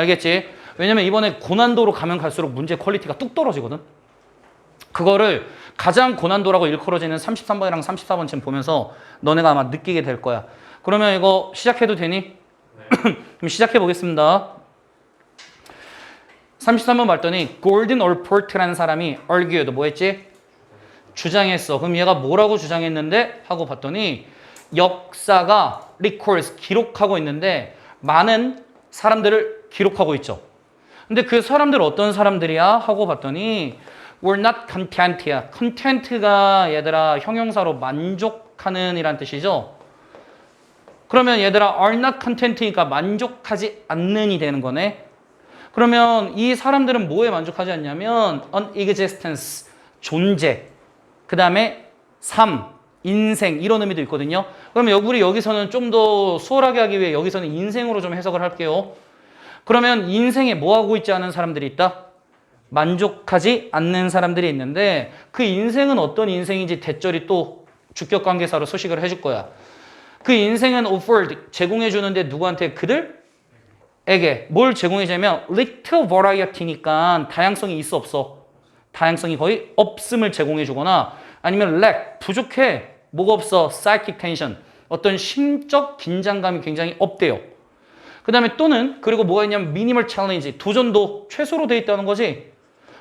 알겠지? 왜냐면 이번에 고난도로 가면 갈수록 문제 퀄리티가 뚝 떨어지거든. 그거를 가장 고난도라고 일컬어지는 33번이랑 34번 지금 보면서 너네가 아마 느끼게 될 거야. 그러면 이거 시작해도 되니? 그럼 시작해 보겠습니다. 33번 봤더니 골든 올포트라는 사람이 argued 뭐 했지? 주장했어. 그럼 얘가 뭐라고 주장했는데? 하고 봤더니 역사가 records 기록하고 있는데 많은 사람들을 기록하고 있죠. 근데 그 사람들 어떤 사람들이야? 하고 봤더니 were not content야. content가 얘들아 형용사로 만족하는 이란 뜻이죠. 그러면 얘들아 are not content니까 만족하지 않는이 되는 거네. 그러면 이 사람들은 뭐에 만족하지 않냐면 on existence, 존재, 그 다음에 삶, 인생 이런 의미도 있거든요. 그러면 우리 여기서는 좀 더 수월하게 하기 위해 여기서는 인생으로 좀 해석을 할게요. 그러면 인생에 뭐 하고 있지 않은 사람들이 있다? 만족하지 않는 사람들이 있는데 그 인생은 어떤 인생인지 대절이 또 주격관계사로 소식을 해줄 거야. 그 인생은 offered, 제공해 주는데 누구한테? 그들에게. 뭘 제공해 주냐면 little variety니까 다양성이 있어 없어? 다양성이 거의 없음을 제공해 주거나 아니면 lack, 부족해. 뭐가 없어? psychic tension, 어떤 심적 긴장감이 굉장히 없대요. 그 다음에 또는 그리고 뭐가 있냐면 minimal challenge, 도전도 최소로 돼 있다는 거지.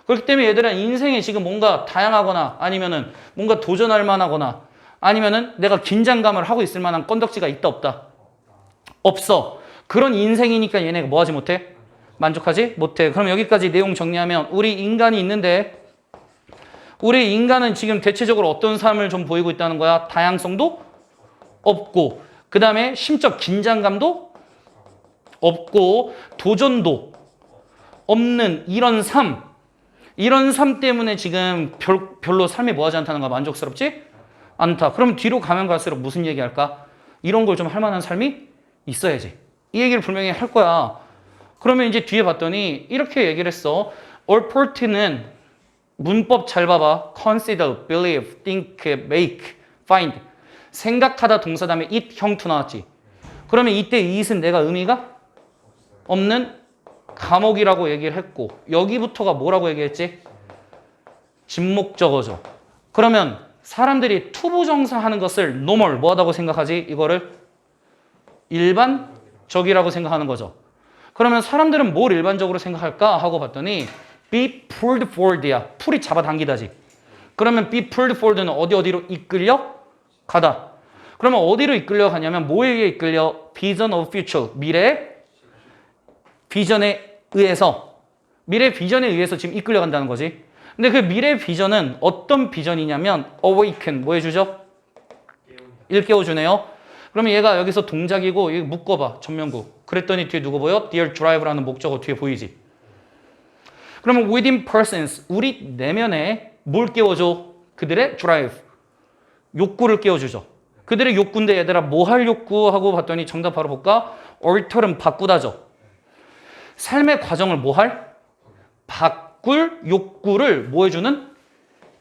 그렇기 때문에 얘들아 인생에 지금 뭔가 다양하거나 아니면은 뭔가 도전할 만하거나 아니면은 내가 긴장감을 하고 있을 만한 건덕지가 있다 없다? 없어. 그런 인생이니까 얘네가 뭐 하지 못해? 만족하지 못해. 그럼 여기까지 내용 정리하면 우리 인간이 있는데 우리 인간은 지금 대체적으로 어떤 삶을 좀 보이고 있다는 거야? 다양성도 없고 그 다음에 심적 긴장감도 없고 도전도 없는 이런 삶. 이런 삶 때문에 지금 별로 삶이 뭐하지 않다는 거야? 만족스럽지 않다. 그럼 뒤로 가면 갈수록 무슨 얘기할까? 이런 걸 좀 할 만한 삶이 있어야지. 이 얘기를 분명히 할 거야. 그러면 이제 뒤에 봤더니 이렇게 얘기를 했어. 올포트는 문법 잘 봐봐. consider, believe, think, make, find. 생각하다 동사 다음에 it 형투 나왔지. 그러면 이때 it은 내가 의미가 없는 감옥이라고 얘기를 했고 여기부터가 뭐라고 얘기했지? 진목적어죠. 그러면 사람들이 투부정사하는 것을 normal 뭐하다고 생각하지? 이거를 일반적이라고 생각하는 거죠. 그러면 사람들은 뭘 일반적으로 생각할까? 하고 봤더니 be pulled forward야. 풀이 잡아당기다지. 그러면 be pulled forward는 어디로 이끌려 가다. 그러면 어디로 이끌려 가냐면 뭐에 의해 이끌려? vision of future, 미래 비전에 의해서, 미래 비전에 의해서 지금 이끌려 간다는 거지. 근데 그 미래 비전은 어떤 비전이냐면 awaken, 뭐 해주죠? 일깨워주네요. 그러면 얘가 여기서 동작이고 여기 묶어봐, 전면구. 그랬더니 뒤에 누구 보여? Dear driver라는 목적어 뒤에 보이지? 그러면 within persons, 우리 내면에 뭘 깨워줘? 그들의 drive, 욕구를 깨워주죠. 그들의 욕구인데 얘들아 뭐 할 욕구? 하고 봤더니 정답 바로 볼까? alter은 바꾸다죠. 삶의 과정을 뭐 할? 바꿀 욕구를 뭐 해주는?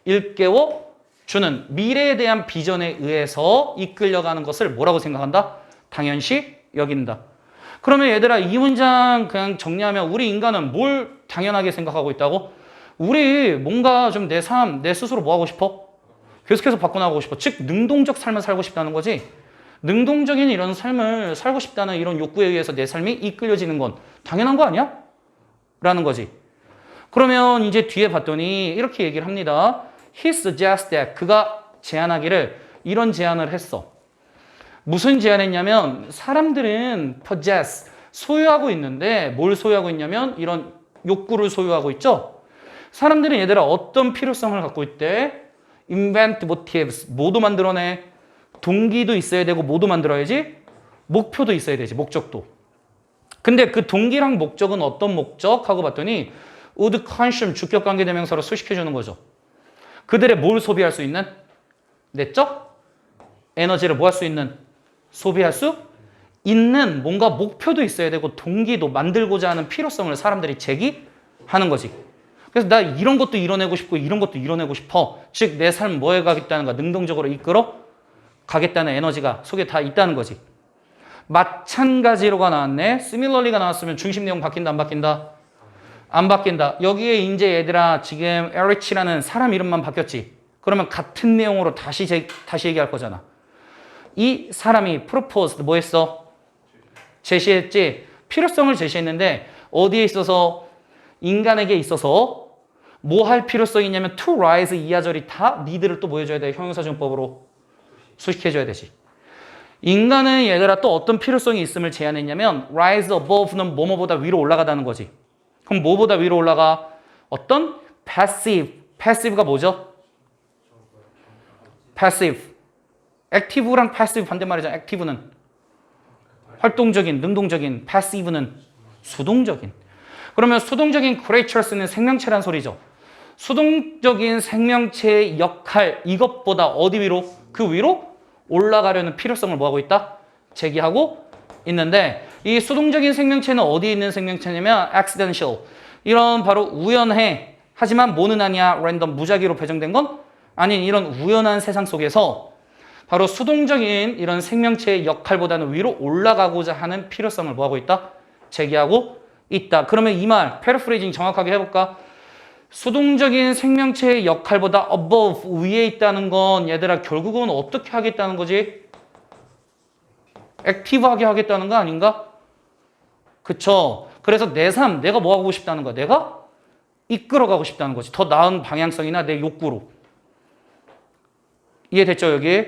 일깨워주는 미래에 대한 비전에 의해서 이끌려가는 것을 뭐라고 생각한다? 당연시 여긴다. 그러면 얘들아 이 문장 그냥 정리하면 우리 인간은 뭘 당연하게 생각하고 있다고? 우리 뭔가 좀 내 삶, 내 스스로 뭐 하고 싶어? 계속해서 바꿔나가고 싶어. 즉 능동적 삶을 살고 싶다는 거지. 능동적인 이런 삶을 살고 싶다는 이런 욕구에 의해서 내 삶이 이끌려지는 건 당연한 거 아니야? 라는 거지. 그러면 이제 뒤에 봤더니 이렇게 얘기를 합니다. He suggests that, 그가 제안하기를 이런 제안을 했어. 무슨 제안했냐면 사람들은 possess, 소유하고 있는데 뭘 소유하고 있냐면 이런 욕구를 소유하고 있죠. 사람들은 얘들아 어떤 필요성을 갖고 있대? invent motives, 뭐도 만들어내. 동기도 있어야 되고 뭐도 만들어야지? 목표도 있어야 되지, 목적도. 근데 그 동기랑 목적은 어떤 목적? 하고 봤더니 would consume, 주격관계대명사로 수식해주는 거죠. 그들의 뭘 소비할 수 있는? 내적 에너지를 뭐 할 수 있는? 소비할 수 있는 뭔가 목표도 있어야 되고 동기도 만들고자 하는 필요성을 사람들이 제기하는 거지. 그래서 나 이런 것도 이뤄내고 싶고 이런 것도 이뤄내고 싶어. 즉 내 삶 뭐에 가겠다는가? 능동적으로 이끌어 가겠다는 에너지가 속에 다 있다는 거지. 마찬가지로가 나왔네. similarly가 나왔으면 중심 내용 바뀐다 안 바뀐다? 안 바뀐다. 여기에 이제 얘들아 지금 에리치라는 사람 이름만 바뀌었지. 그러면 같은 내용으로 다시 얘기할 거잖아. 이 사람이 proposed 뭐 했어? 제시했지. 필요성을 제시했는데 어디에 있어서 인간에게 있어서 뭐 할 필요성이 있냐면 to rise 이하절이 다 need를 또 뭐 해줘야 돼? 형용사준법으로 수식해줘야 되지. 인간은 얘들아 또 어떤 필요성이 있음을 제안했냐면 rise above는 뭐뭐보다 위로 올라가다는 거지. 그럼 뭐보다 위로 올라가? 어떤 passive가 뭐죠? passive. active랑 passive 반대말이잖아. active는 활동적인, 능동적인, passive는 수동적인. 그러면 수동적인 creatures는 생명체란 소리죠. 수동적인 생명체의 역할 이것보다 어디 위로? 그 위로 올라가려는 필요성을 뭐하고 있다? 제기하고 있는데 이 수동적인 생명체는 어디에 있는 생명체냐면 accidental. 이런 바로 우연해. 하지만 뭐는 아니야? 랜덤 무작위로 배정된 건 아닌 이런 우연한 세상 속에서 바로 수동적인 이런 생명체의 역할보다는 위로 올라가고자 하는 필요성을 뭐하고 있다? 제기하고 있다. 그러면 이 말 패러프레이징 정확하게 해볼까? 수동적인 생명체의 역할보다 above 위에 있다는 건 얘들아 결국은 어떻게 하겠다는 거지? 액티브하게 하겠다는 거 아닌가? 그쵸? 그래서 내 삶, 내가 뭐 하고 싶다는 거야? 내가 이끌어가고 싶다는 거지. 더 나은 방향성이나 내 욕구로. 이해됐죠, 여기?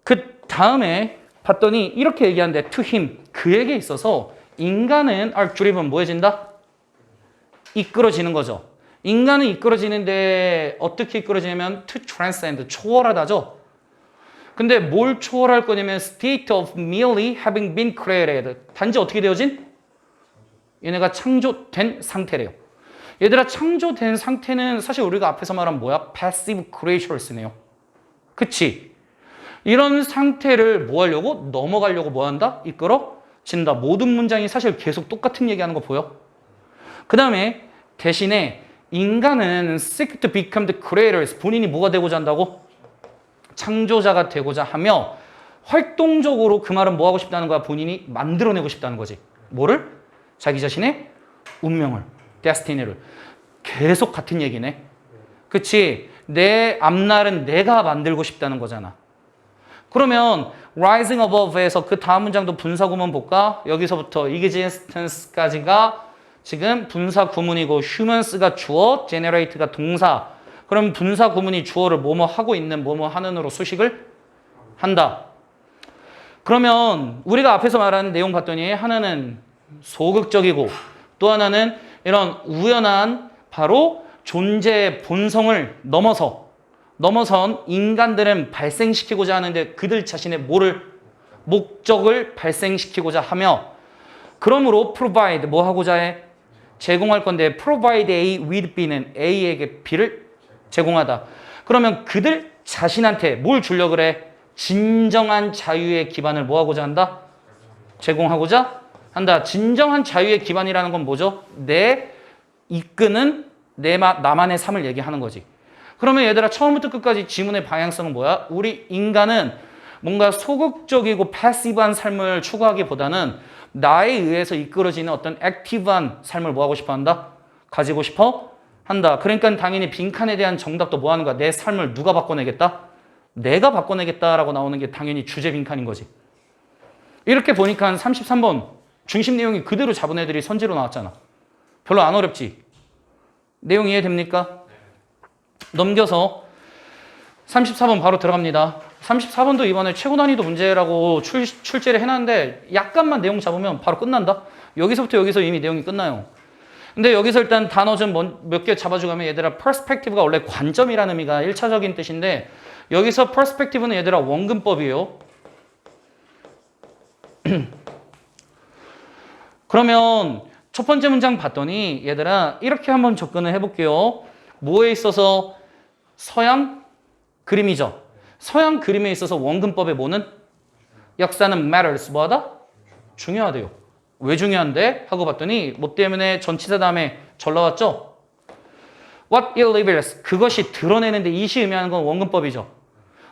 그 다음에 봤더니 이렇게 얘기하는데 to him, 그에게 있어서 인간은 are driven 뭐 해진다? 이끌어지는 거죠. 인간은 이끌어지는데 어떻게 이끌어지냐면 to transcend, 초월하다죠. 근데 뭘 초월할 거냐면 state of merely having been created. 단지 어떻게 되어진? 얘네가 창조된 상태래요. 얘들아 창조된 상태는 사실 우리가 앞에서 말한 뭐야? passive creatures네요. 그치? 이런 상태를 뭐 하려고? 넘어가려고 뭐 한다? 이끌어진다. 모든 문장이 사실 계속 똑같은 얘기하는 거 보여? 그 다음에 대신에 인간은 seek to become the creators. 본인이 뭐가 되고자 한다고? 창조자가 되고자 하며 활동적으로 그 말은 뭐 하고 싶다는 거야? 본인이 만들어내고 싶다는 거지. 뭐를? 자기 자신의 운명을, destiny를. 계속 같은 얘기네. 그치? 내 앞날은 내가 만들고 싶다는 거잖아. 그러면 rising above에서 그 다음 문장도 분사 구문 볼까? 여기서부터 existence까지가 지금 분사 구문이고 humans가 주어, generate가 동사. 그럼 분사 구문이 주어를 뭐뭐 하고 있는 뭐뭐 하는으로 수식을 한다. 그러면 우리가 앞에서 말하는 내용 봤더니 하나는 소극적이고 또 하나는 이런 우연한 바로 존재의 본성을 넘어선 인간들은 발생시키고자 하는데 그들 자신의 목적을 발생시키고자 하며 그러므로 provide 뭐 하고자 해? 제공할 건데 provide A with B는 A에게 B를 제공하다. 그러면 그들 자신한테 뭘 주려고 그래? 진정한 자유의 기반을 뭐 하고자 한다? 제공하고자 한다. 진정한 자유의 기반이라는 건 뭐죠? 내 이끄는 나만의 삶을 얘기하는 거지. 그러면 얘들아 처음부터 끝까지 지문의 방향성은 뭐야? 우리 인간은 뭔가 소극적이고 패시브한 삶을 추구하기보다는 나에 의해서 이끌어지는 어떤 액티브한 삶을 뭐 하고 싶어 한다? 가지고 싶어 한다. 그러니까 당연히 빈칸에 대한 정답도 뭐 하는 거야? 내 삶을 누가 바꿔내겠다? 내가 바꿔내겠다라고 나오는 게 당연히 주제 빈칸인 거지. 이렇게 보니까 33번 중심 내용이 그대로 잡은 애들이 선지로 나왔잖아. 별로 안 어렵지? 내용 이해됩니까? 넘겨서 34번 바로 들어갑니다. 34번도 이번에 최고 난이도 문제라고 출제를 해놨는데 약간만 내용 잡으면 바로 끝난다. 여기서부터 여기서 이미 내용이 끝나요. 근데 여기서 일단 단어 좀 몇 개 잡아주고 가면 얘들아 perspective가 원래 관점이라는 의미가 1차적인 뜻인데 여기서 perspective는 얘들아 원근법이에요. 그러면 첫 번째 문장 봤더니 얘들아 이렇게 한번 접근을 해볼게요. 뭐에 있어서 서양 그림이죠. 서양 그림에 있어서 원근법의 뭐는? 역사는 matters 뭐하다? 중요하대요. 왜 중요한데? 하고 봤더니 뭐 때문에 전치사 다음에 절 나왔죠? What it reveals 그것이 드러내는데 이시 의미하는 건 원근법이죠.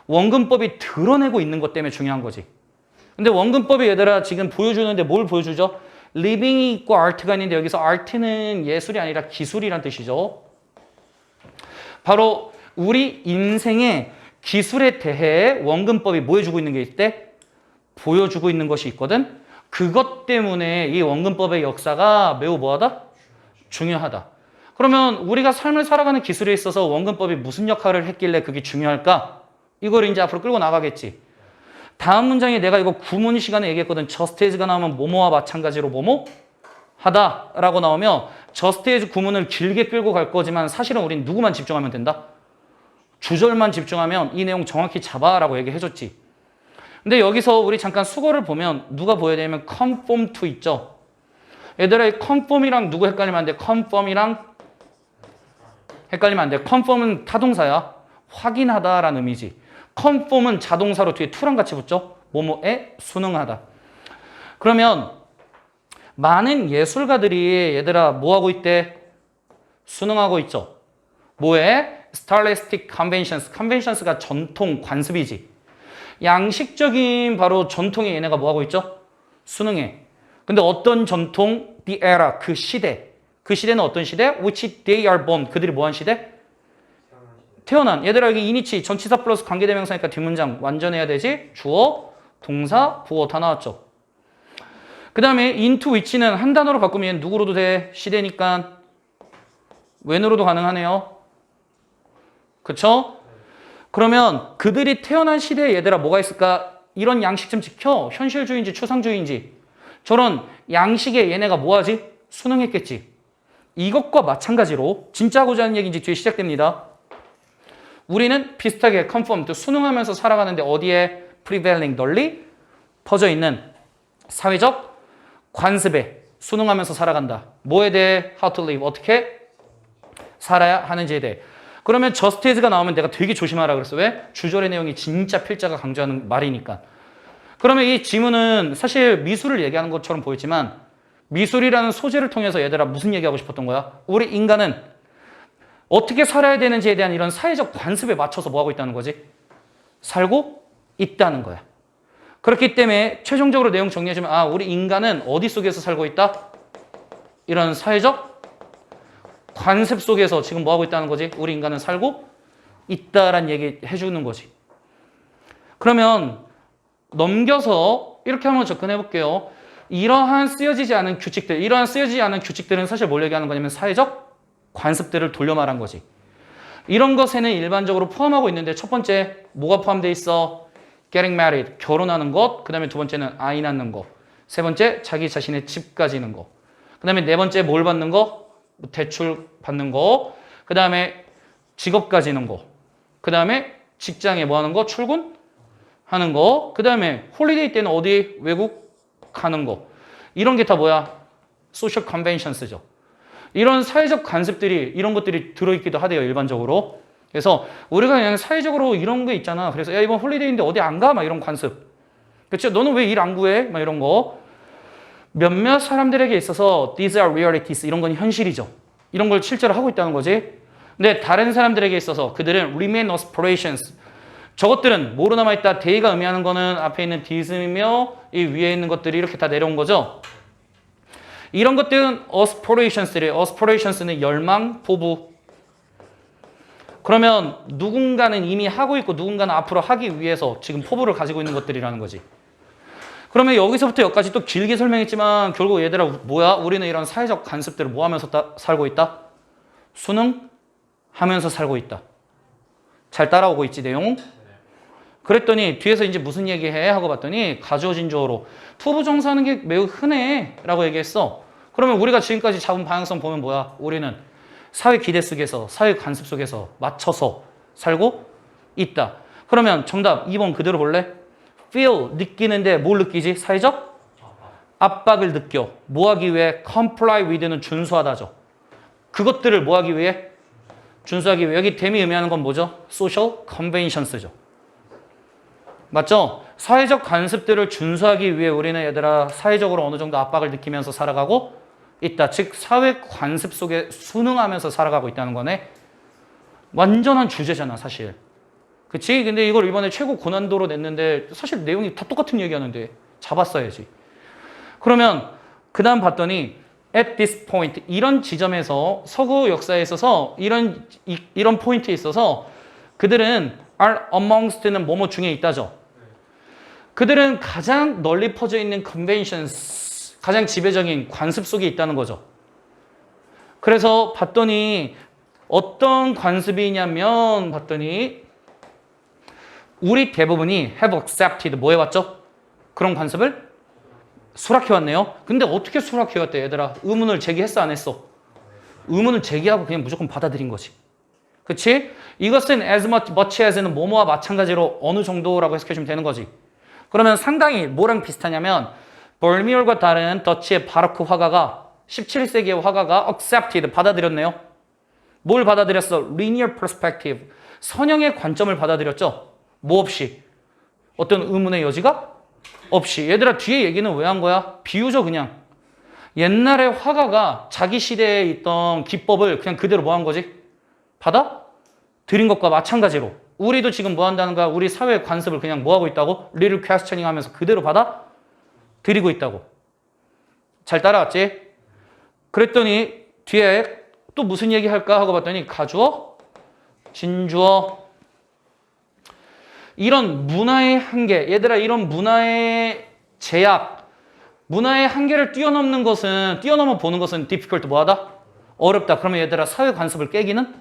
원근법이 드러내고 있는 것 때문에 중요한 거지. 근데 원근법이 얘들아 지금 보여주는데 뭘 보여주죠? living이 있고 art가 있는데 여기서 art는 예술이 아니라 기술이란 뜻이죠. 바로 우리 인생의 기술에 대해 원근법이 뭐 해주고 있는 게 있대? 보여주고 있는 것이 있거든. 그것 때문에 이 원근법의 역사가 매우 뭐하다? 중요하다. 그러면 우리가 삶을 살아가는 기술에 있어서 원근법이 무슨 역할을 했길래 그게 중요할까? 이걸 이제 앞으로 끌고 나가겠지. 다음 문장에 내가 이거 구문 시간에 얘기했거든. just as가 나오면 뭐뭐와 마찬가지로 뭐뭐 하다라고 나오면 just as 구문을 길게 끌고 갈 거지만 사실은 우린 누구만 집중하면 된다? 주절만 집중하면 이 내용 정확히 잡아라고 얘기해줬지. 근데 여기서 우리 잠깐 수거를 보면 누가 보여야 되냐면 conform to 있죠. 얘들아 이 conform이랑 누구 헷갈리면 안 돼? conform이랑 헷갈리면 안 돼. conform은 타동사야. 확인하다라는 의미지. conform은 자동사로 뒤에 to랑 같이 붙죠. 뭐뭐에 순응하다. 그러면 많은 예술가들이 얘들아 뭐하고 있대? 순응하고 있죠. 뭐에? Stylistic conventions. conventions가 전통, 관습이지. 양식적인 바로 전통에 얘네가 뭐하고 있죠? 순응해. 근데 어떤 전통? The era, 그 시대. 그 시대는 어떤 시대? Which they are born. 그들이 뭐한 시대? 태어난. 얘들아 여기 이니치, 전치사 플러스 관계대명사니까 뒷문장 완전해야 되지? 주어, 동사, 보어 다 나왔죠. 그 다음에 into which는 한 단어로 바꾸면 얘는 누구로도 돼? 시대니까 when으로도 가능하네요. 그쵸? 그러면 그들이 태어난 시대에 얘들아 뭐가 있을까? 이런 양식 좀 지켜. 현실주의인지 추상주의인지. 저런 양식에 얘네가 뭐하지? 순응했겠지. 이것과 마찬가지로 진짜 하고자 하는 얘기인지 뒤에 시작됩니다. 우리는 비슷하게 conform, 또 순응하면서 살아가는데 어디에 prevailing, 널리 퍼져 있는 사회적 관습에 순응하면서 살아간다. 뭐에 대해 how to live, 어떻게 살아야 하는지에 대해. 그러면 just as가 나오면 내가 되게 조심하라 그랬어. 왜? 주절의 내용이 진짜 필자가 강조하는 말이니까. 그러면 이 지문은 사실 미술을 얘기하는 것처럼 보이지만 미술이라는 소재를 통해서 얘들아 무슨 얘기하고 싶었던 거야? 우리 인간은 어떻게 살아야 되는지에 대한 이런 사회적 관습에 맞춰서 뭐 하고 있다는 거지? 살고 있다는 거야. 그렇기 때문에 최종적으로 내용 정리해주면 아, 우리 인간은 어디 속에서 살고 있다? 이런 사회적 관습 속에서 지금 뭐 하고 있다는 거지? 우리 인간은 살고 있다라는 얘기 해주는 거지. 그러면 넘겨서 이렇게 한번 접근해 볼게요. 이러한 쓰여지지 않은 규칙들, 이러한 쓰여지지 않은 규칙들은 사실 뭘 얘기하는 거냐면 사회적 관습들을 돌려 말한 거지. 이런 것에는 일반적으로 포함하고 있는데 첫 번째 뭐가 포함되어 있어? Getting married, 결혼하는 것. 그 다음에 두 번째는 아이 낳는 거. 세 번째 자기 자신의 집 가지는 거. 그 다음에 네 번째 뭘 받는 거? 대출 받는 거. 그 다음에 직업 가지는 거. 그 다음에 직장에 뭐 하는 거? 출근하는 거. 그 다음에 홀리데이 때는 어디? 외국 가는 거. 이런 게 다 뭐야? 소셜 컨벤션스죠. 이런 사회적 관습들이 이런 것들이 들어있기도 하대요. 일반적으로. 그래서 우리가 그냥 사회적으로 이런 게 있잖아. 그래서 야 이번 홀리데이인데 어디 안 가? 막 이런 관습. 그렇죠? 너는 왜 일 안 구해? 막 이런 거. 몇몇 사람들에게 있어서 these are realities. 이런 건 현실이죠. 이런 걸 실제로 하고 있다는 거지. 근데 다른 사람들에게 있어서 그들은 remain aspirations. 저것들은 뭐로 남아있다? day가 의미하는 거는 앞에 있는 these이며 이 위에 있는 것들이 이렇게 다 내려온 거죠. 이런 것들은 aspirations들이에요. aspirations는 열망, 포부. 그러면 누군가는 이미 하고 있고 누군가는 앞으로 하기 위해서 지금 포부를 가지고 있는 것들이라는 거지. 그러면 여기서부터 여기까지 또 길게 설명했지만 결국 얘들아 뭐야? 우리는 이런 사회적 관습들을 뭐 하면서 살고 있다? 순응하면서 살고 있다. 잘 따라오고 있지 내용? 그랬더니 뒤에서 이제 무슨 얘기해? 하고 봤더니 가주어진 주어로 투부정사하는 게 매우 흔해 라고 얘기했어. 그러면 우리가 지금까지 잡은 방향성 보면 뭐야? 우리는 사회 기대 속에서 사회 관습 속에서 맞춰서 살고 있다. 그러면 정답 2번 그대로 볼래? feel 느끼는데 뭘 느끼지? 사회적 압박을 느껴. 뭐 하기 위해? comply with는 준수하다죠. 그것들을 뭐 하기 위해? 준수하기 위해. 여기 댐이 의미하는 건 뭐죠? social conventions죠. 맞죠? 사회적 관습들을 준수하기 위해 우리는 얘들아 사회적으로 어느 정도 압박을 느끼면서 살아가고 있다. 즉 사회 관습 속에 순응하면서 살아가고 있다는 거네. 완전한 주제잖아 사실. 그치? 근데 이걸 이번에 최고 고난도로 냈는데 사실 내용이 다 똑같은 얘기하는데 잡았어야지. 그러면 그 다음 봤더니 at this point 이런 지점에서 서구 역사에 있어서 이런 포인트에 있어서 그들은 are amongst는 뭐뭐 중에 있다죠. 그들은 가장 널리 퍼져 있는 conventions 가장 지배적인 관습 속에 있다는 거죠. 그래서 봤더니 어떤 관습이냐면 봤더니 우리 대부분이 have accepted 뭐 해왔죠? 그런 관습을 수락해왔네요. 근데 어떻게 수락해왔대 얘들아? 의문을 제기했어 안 했어? 의문을 제기하고 그냥 무조건 받아들인 거지. 그치? 이것은 as much as는 뭐뭐와 마찬가지로 어느 정도라고 해석해주면 되는 거지. 그러면 상당히 뭐랑 비슷하냐면 벌미올과 다른 더치의 바로크 화가가 17세기의 화가가 accepted 받아들였네요. 뭘 받아들였어? linear perspective 선형의 관점을 받아들였죠. 뭐 없이 어떤 의문의 여지가 없이. 얘들아 뒤에 얘기는 왜 한 거야? 비유죠 그냥. 옛날에 화가가 자기 시대에 있던 기법을 그냥 그대로 뭐 한 거지? 받아들인 것과 마찬가지로 우리도 지금 뭐 한다는 거야? 우리 사회의 관습을 그냥 뭐 하고 있다고? 리를 퀘스처닝 하면서 그대로 받아들이고 있다고. 잘 따라왔지? 그랬더니 뒤에 또 무슨 얘기 할까 하고 봤더니 가주어, 진주어 이런 문화의 한계, 얘들아 이런 문화의 제약, 문화의 한계를 뛰어넘어 보는 것은 difficult 뭐하다? 어렵다. 그러면 얘들아 사회 관습을 깨기는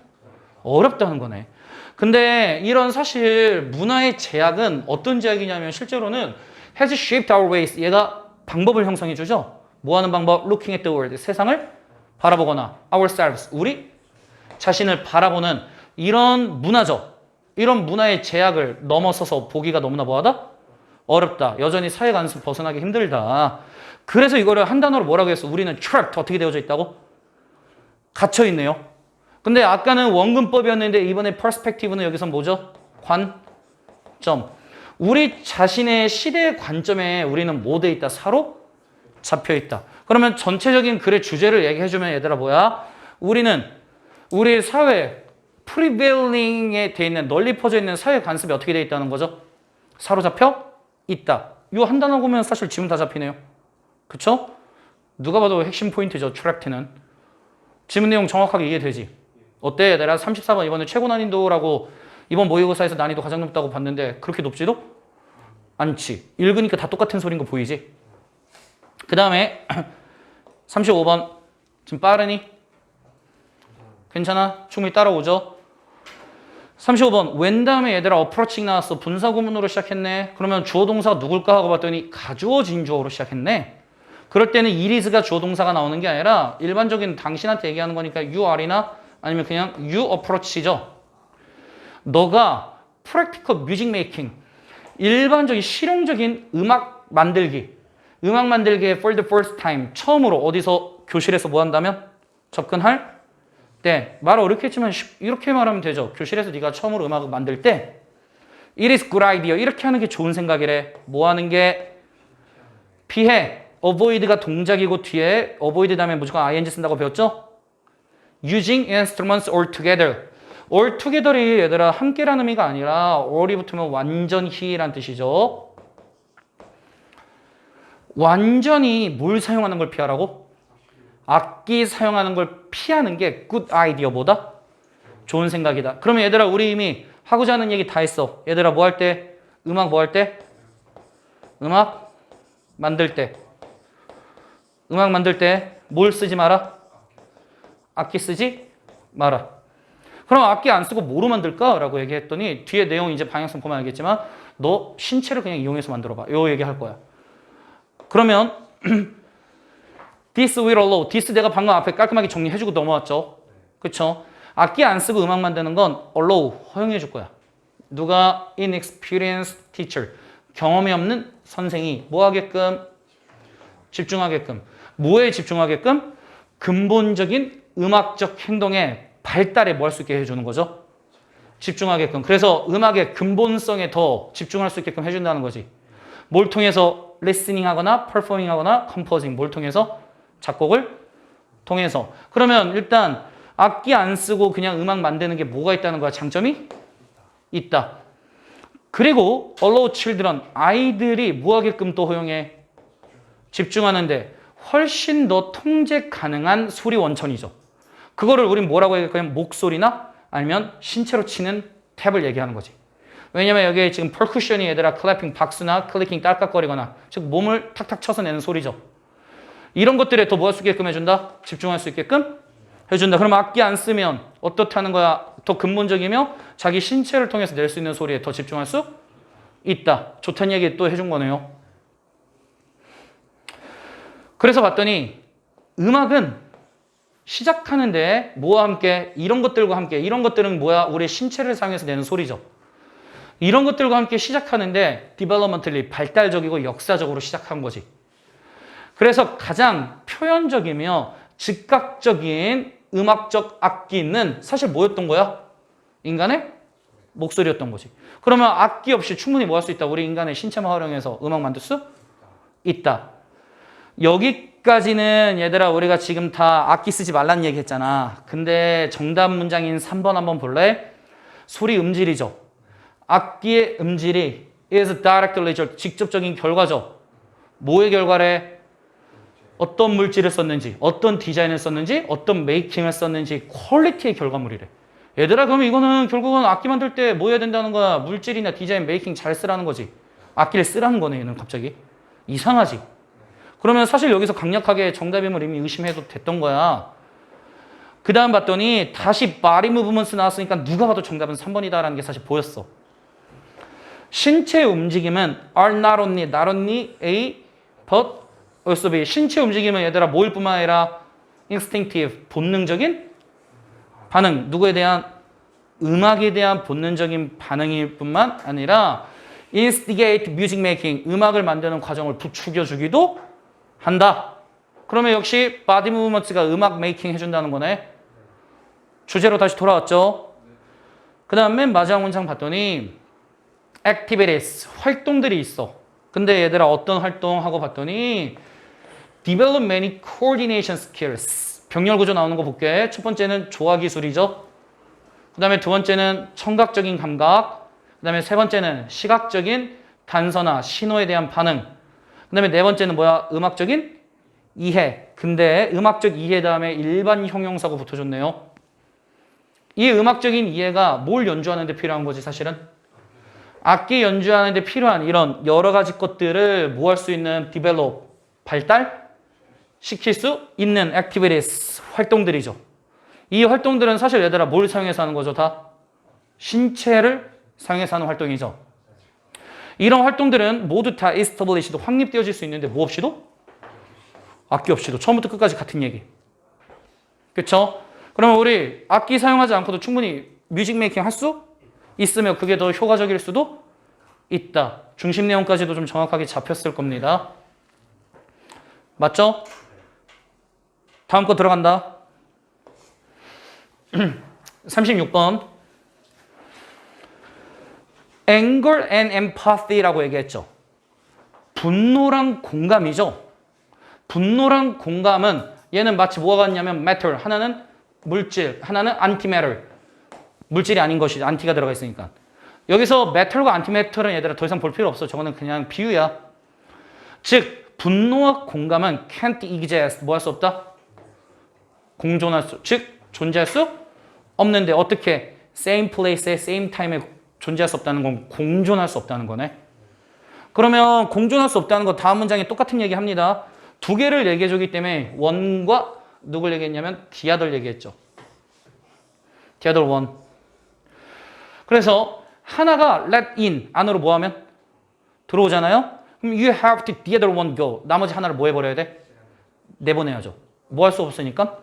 어렵다는 거네. 근데 이런 사실 문화의 제약은 어떤 제약이냐면 실제로는 has shaped our ways. 얘가 방법을 형성해 주죠. 뭐 하는 방법? looking at the world. 세상을 바라보거나 ourselves. 우리 자신을 바라보는 이런 문화죠. 이런 문화의 제약을 넘어서서 보기가 너무나 뭐하다? 어렵다. 여전히 사회 관습 벗어나기 힘들다. 그래서 이거를 한 단어로 뭐라고 했어? 우리는 trapped 어떻게 되어져 있다고? 갇혀 있네요. 근데 아까는 원근법이었는데 이번에 perspective는 여기서 뭐죠? 관점. 우리 자신의 시대의 관점에 우리는 뭐 돼 있다? 사로잡혀 있다. 그러면 전체적인 글의 주제를 얘기해주면 얘들아 뭐야? 우리는 우리 사회 프리베일링에 돼 있는 널리 퍼져 있는 사회 관습이 어떻게 돼 있다는 거죠? 사로잡혀 있다. 이 한 단어 보면 사실 지문 다 잡히네요. 그쵸? 누가 봐도 핵심 포인트죠. 트랩트는. 지문 내용 정확하게 이해되지? 어때? 내가 34번 이번에 최고 난이도라고 이번 모의고사에서 난이도 가장 높다고 봤는데 그렇게 높지도 않지. 읽으니까 다 똑같은 소리인 거 보이지? 그 다음에 35번 지금 빠르니? 괜찮아? 충분히 따라오죠? 35번 when 다음에 얘들아 approaching 나왔어. 분사구문으로 시작했네. 그러면 주어 동사가 누굴까 하고 봤더니 가주어 진주어로 시작했네. 그럴 때는 it is가 주어 동사가 나오는 게 아니라 일반적인 당신한테 얘기하는 거니까 you are나 아니면 그냥 you approach죠. 너가 practical music making 일반적인 실용적인 음악 만들기에 for the first time 처음으로 어디서 교실에서 뭐 한다면 접근할 때 말 어렵게 했지만 이렇게 말하면 되죠. 교실에서 네가 처음으로 음악을 만들 때 it is good idea 이렇게 하는 게 좋은 생각이래. 뭐 하는 게 피해 avoid가 동작이고 뒤에 avoid 다음에 무조건 ing 쓴다고 배웠죠? using instruments all together all together이 얘들아 함께라는 의미가 아니라 all이 붙으면 완전히란 뜻이죠. 완전히 뭘 사용하는 걸 피하라고? 악기 사용하는 걸 피하는 게 good idea보다 좋은 생각이다. 그러면 얘들아 우리 이미 하고자 하는 얘기 다 했어. 얘들아 뭐 할 때? 음악 뭐 할 때? 음악 만들 때. 음악 만들 때 뭘 쓰지 마라? 악기 쓰지 마라. 그럼 악기 안 쓰고 뭐로 만들까? 라고 얘기했더니 뒤에 내용 이제 방향성 보면 알겠지만 너 신체를 그냥 이용해서 만들어봐. 요 얘기 할 거야. 그러면 this will allow. this 내가 방금 앞에 깔끔하게 정리해주고 넘어왔죠. 그쵸? 악기 안 쓰고 음악 만드는 건 allow. 허용해 줄 거야. 누가? inexperienced teacher. 경험이 없는 선생이 뭐 하게끔? 집중하게끔. 뭐에 집중하게끔? 근본적인 음악적 행동에 발달에 뭐 할 수 있게 해주는 거죠? 집중하게끔. 그래서 음악의 근본성에 더 집중할 수 있게끔 해준다는 거지. 뭘 통해서? listening 하거나 performing 하거나 composing. 뭘 통해서? 작곡을 통해서. 그러면 일단 악기 안 쓰고 그냥 음악 만드는 게 뭐가 있다는 거야? 장점이 있다. 그리고 allow children, 아이들이 뭐 하게끔 또 허용해? 집중하는데 훨씬 더 통제 가능한 소리 원천이죠. 그거를 우린 뭐라고 얘기할까요? 목소리나 아니면 신체로 치는 탭을 얘기하는 거지. 왜냐면 여기에 지금 퍼쿠션이 얘들아 클래핑 박수나 클리킹 딸깍거리거나 즉 몸을 탁탁 쳐서 내는 소리죠. 이런 것들에 더 뭐 할 수 있게끔 해준다? 집중할 수 있게끔 해준다. 그럼 악기 안 쓰면 어떻다는 거야? 더 근본적이며 자기 신체를 통해서 낼 수 있는 소리에 더 집중할 수 있다. 좋다는 얘기 또 해준 거네요. 그래서 봤더니 음악은 시작하는데 뭐와 함께? 이런 것들과 함께. 이런 것들은 뭐야? 우리 신체를 사용해서 내는 소리죠. 이런 것들과 함께 시작하는데 developmentally 발달적이고 역사적으로 시작한 거지. 그래서 가장 표현적이며 즉각적인 음악적 악기는 사실 뭐였던 거야? 인간의 목소리였던 거지. 그러면 악기 없이 충분히 뭐 할 수 있다? 우리 인간의 신체만 활용해서 음악 만들 수 있다. 여기까지는 얘들아 우리가 지금 다 악기 쓰지 말라는 얘기 했잖아. 근데 정답 문장인 3번 한번 볼래? 소리 음질이죠. 악기의 음질이 is directly 직접적인 결과죠. 뭐의 결과래? 어떤 물질을 썼는지, 어떤 디자인을 썼는지, 어떤 메이킹을 썼는지 퀄리티의 결과물이래. 얘들아 그러면 이거는 결국은 악기 만들 때 뭐 해야 된다는 거야? 물질이나 디자인, 메이킹 잘 쓰라는 거지. 악기를 쓰라는 거네 얘는 갑자기. 이상하지? 그러면 사실 여기서 강력하게 정답임을 이미 의심해도 됐던 거야. 그 다음 봤더니 다시 body movements 나왔으니까 누가 봐도 정답은 3번이다라는 게 사실 보였어. 신체 움직임은 are not only A, but also B. 신체 움직임은 얘들아 뭐일 뿐만 아니라 instinctive, 본능적인 반응. 누구에 대한? 음악에 대한 본능적인 반응일 뿐만 아니라 instigate music making, 음악을 만드는 과정을 부추겨주기도 한다. 그러면 역시 body movements가 음악 메이킹 해준다는 거네. 주제로 다시 돌아왔죠. 그 다음 맨 마지막 문장 봤더니 activities, 활동들이 있어. 근데 얘들아 어떤 활동하고 봤더니 develop many coordination skills. 병렬 구조 나오는 거 볼게. 첫 번째는 조화 기술이죠. 그 다음에 두 번째는 청각적인 감각. 그 다음에 세 번째는 시각적인 단서나 신호에 대한 반응. 그 다음에 네 번째는 뭐야? 음악적인 이해. 근데 음악적 이해 다음에 일반 형용사가 붙어줬네요. 이 음악적인 이해가 뭘 연주하는 데 필요한 거지 사실은? 악기 연주하는 데 필요한 이런 여러 가지 것들을 뭐 할 수 있는 develop, 발달시킬 수 있는 activities, 활동들이죠. 이 활동들은 사실 얘들아 뭘 사용해서 하는 거죠? 다 신체를 사용해서 하는 활동이죠. 이런 활동들은 모두 다 established, 확립되어질 수 있는데 뭐 없이도? 악기 없이도. 처음부터 끝까지 같은 얘기. 그쵸? 그러면 우리 악기 사용하지 않고도 충분히 뮤직 메이킹 할 수 있으면 그게 더 효과적일 수도 있다. 중심 내용까지도 좀 정확하게 잡혔을 겁니다. 맞죠? 다음 거 들어간다. 36번. Anger and empathy라고 얘기했죠. 분노랑 공감이죠. 분노랑 공감은 얘는 마치 뭐가 같냐면 matter, 하나는 물질, 하나는 antimatter. 물질이 아닌 것이 안티가 들어가 있으니까. 여기서 메탈과 안티메탈은 얘들아 더 이상 볼 필요 없어. 저거는 그냥 비유야. 즉 분노와 공감은 can't exist. 뭐 할 수 없다? 공존할 수, 즉 존재할 수 없는데 어떻게? same place에 same time에 존재할 수 없다는 건 공존할 수 없다는 거네. 그러면 공존할 수 없다는 거 다음 문장에 똑같은 얘기 합니다. 두 개를 얘기해 주기 때문에 원과 누굴 얘기했냐면 디아들 얘기했죠. 디아들 원. 그래서 하나가 let in, 안으로 뭐 하면? 들어오잖아요? 그럼 you have to the other one go. 나머지 하나를 뭐 해버려야 돼? 내보내야죠. 뭐 할 수 없으니까?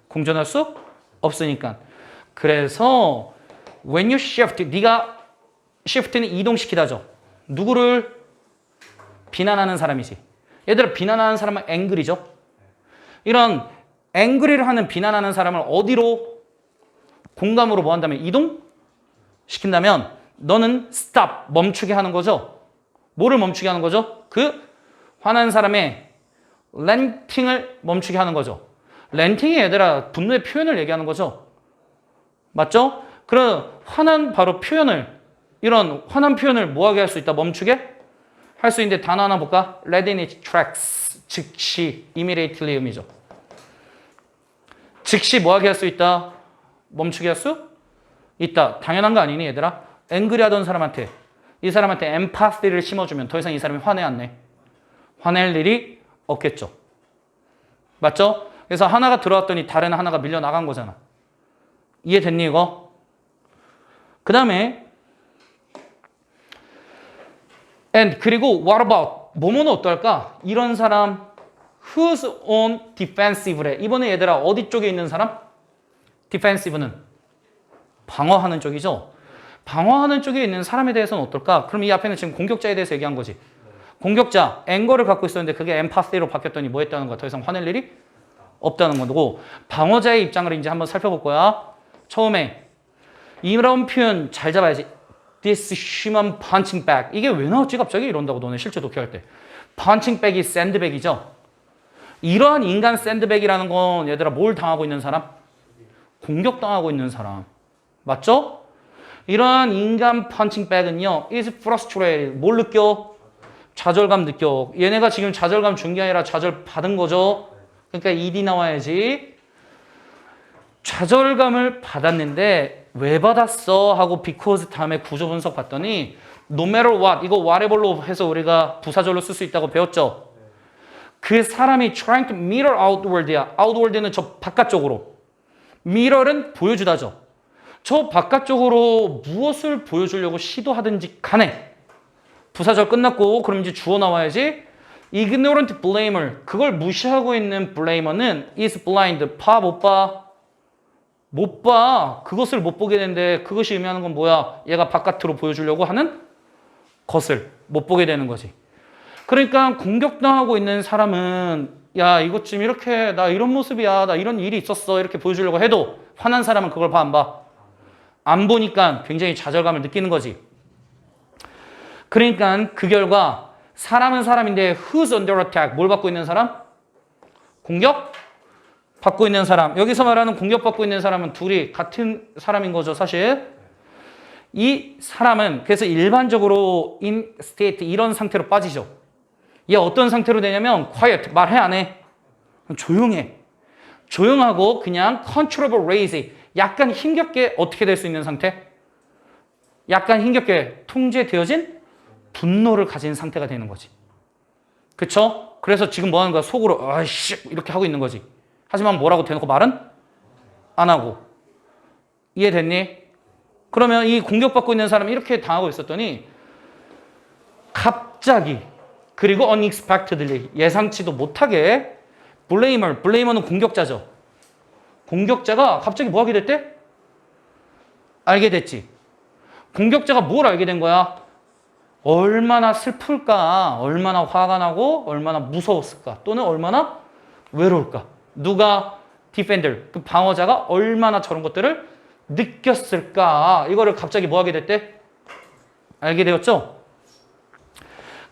공존할 수 없으니까. 그래서 when you shift, 네가 shift는 이동시키다죠. 누구를? 비난하는 사람이지. 얘들아 비난하는 사람은 angry죠. 이런 angry를 하는 비난하는 사람을 어디로? 공감으로 뭐 한다면? 이동? 시킨다면 너는 stop, 멈추게 하는 거죠. 뭐를 멈추게 하는 거죠? 그 화난 사람의 렌팅을 멈추게 하는 거죠. 렌팅이 얘들아 분노의 표현을 얘기하는 거죠. 맞죠? 그런 화난 바로 표현을 이런 화난 표현을 뭐하게 할 수 있다? 멈추게 할 수 있는데 단어 하나 볼까? Let in its tracks. 즉시, immediately 의미죠. 즉시 뭐하게 할 수 있다? 멈추게 할 수 있다. 당연한 거 아니니 얘들아? 앵그리 하던 사람한테 이 사람한테 엠파시를 심어주면 더 이상 이 사람이 화내 안 내? 화낼 일이 없겠죠. 맞죠? 그래서 하나가 들어왔더니 다른 하나가 밀려나간 거잖아. 이해됐니 이거? 그 다음에 and 그리고 what about 뭐뭐는 어떨까? 이런 사람 who's on defensive래. 이번에 얘들아 어디 쪽에 있는 사람? defensive는 방어하는 쪽이죠. 방어하는 쪽에 있는 사람에 대해서는 어떨까? 그럼 이 앞에는 지금 공격자에 대해서 얘기한 거지. 공격자, 앵거를 갖고 있었는데 그게 엠파시로 바뀌었더니 뭐 했다는 거야? 더 이상 화낼 일이 없다는 거고 방어자의 입장을 이제 한번 살펴볼 거야. 처음에 이런 표현 잘 잡아야지. This human punching bag. 이게 왜 나왔지 갑자기? 이런다고 너네 실제 독해할 때. punching bag이 샌드백이죠. 이러한 인간 샌드백이라는 건 얘들아 뭘 당하고 있는 사람? 공격당하고 있는 사람. 맞죠? 이러한 인간 punching bag은요. is frustrated. 뭘 느껴? 좌절감 느껴. 얘네가 지금 좌절감 준 게 아니라 좌절 받은 거죠. 그러니까 ED 나와야지. 좌절감을 받았는데 왜 받았어? 하고 because 다음에 구조 분석 봤더니 no matter what, 이거 whatever로 해서 우리가 부사절로 쓸 수 있다고 배웠죠? 그 사람이 trying to mirror outward이야. outward는 저 바깥쪽으로. mirror은 보여주다죠. 저 바깥쪽으로 무엇을 보여주려고 시도하든지 간에 부사절 끝났고 그럼 이제 주어 나와야지. ignorant blamer, 그걸 무시하고 있는 blamer는 is blind, 봐 못 봐? 못 봐. 그것을 못 보게 되는데 그것이 의미하는 건 뭐야? 얘가 바깥으로 보여주려고 하는 것을 못 보게 되는 거지. 그러니까 공격당하고 있는 사람은 야 이것 좀 이렇게 나 이런 모습이야 나 이런 일이 있었어 이렇게 보여주려고 해도 화난 사람은 그걸 봐 안 봐? 안 보니까 굉장히 좌절감을 느끼는 거지. 그러니까 그 결과 사람은 사람인데 who's under attack, 뭘 받고 있는 사람? 공격? 받고 있는 사람. 여기서 말하는 공격받고 있는 사람은 둘이 같은 사람인 거죠 사실. 이 사람은 그래서 일반적으로 in state 이런 상태로 빠지죠. 얘 어떤 상태로 되냐면 quiet, 말해 안 해? 조용해. 조용하고 그냥 controllable lazy, 약간 힘겹게 어떻게 될 수 있는 상태? 약간 힘겹게 통제되어진 분노를 가진 상태가 되는 거지. 그쵸? 그래서 지금 뭐 하는 거야? 속으로 아이씨 이렇게 하고 있는 거지. 하지만 뭐라고 대놓고 말은 안 하고. 이해됐니? 그러면 이 공격받고 있는 사람이 이렇게 당하고 있었더니 갑자기 그리고 unexpectedly 예상치도 못하게 blamer는 공격자죠. 공격자가 갑자기 뭐 하게 됐대? 알게 됐지. 공격자가 뭘 알게 된 거야? 얼마나 슬플까? 얼마나 화가 나고 얼마나 무서웠을까? 또는 얼마나 외로울까? 누가? 디펜더, 그 방어자가 얼마나 저런 것들을 느꼈을까? 이거를 갑자기 뭐 하게 됐대? 알게 되었죠?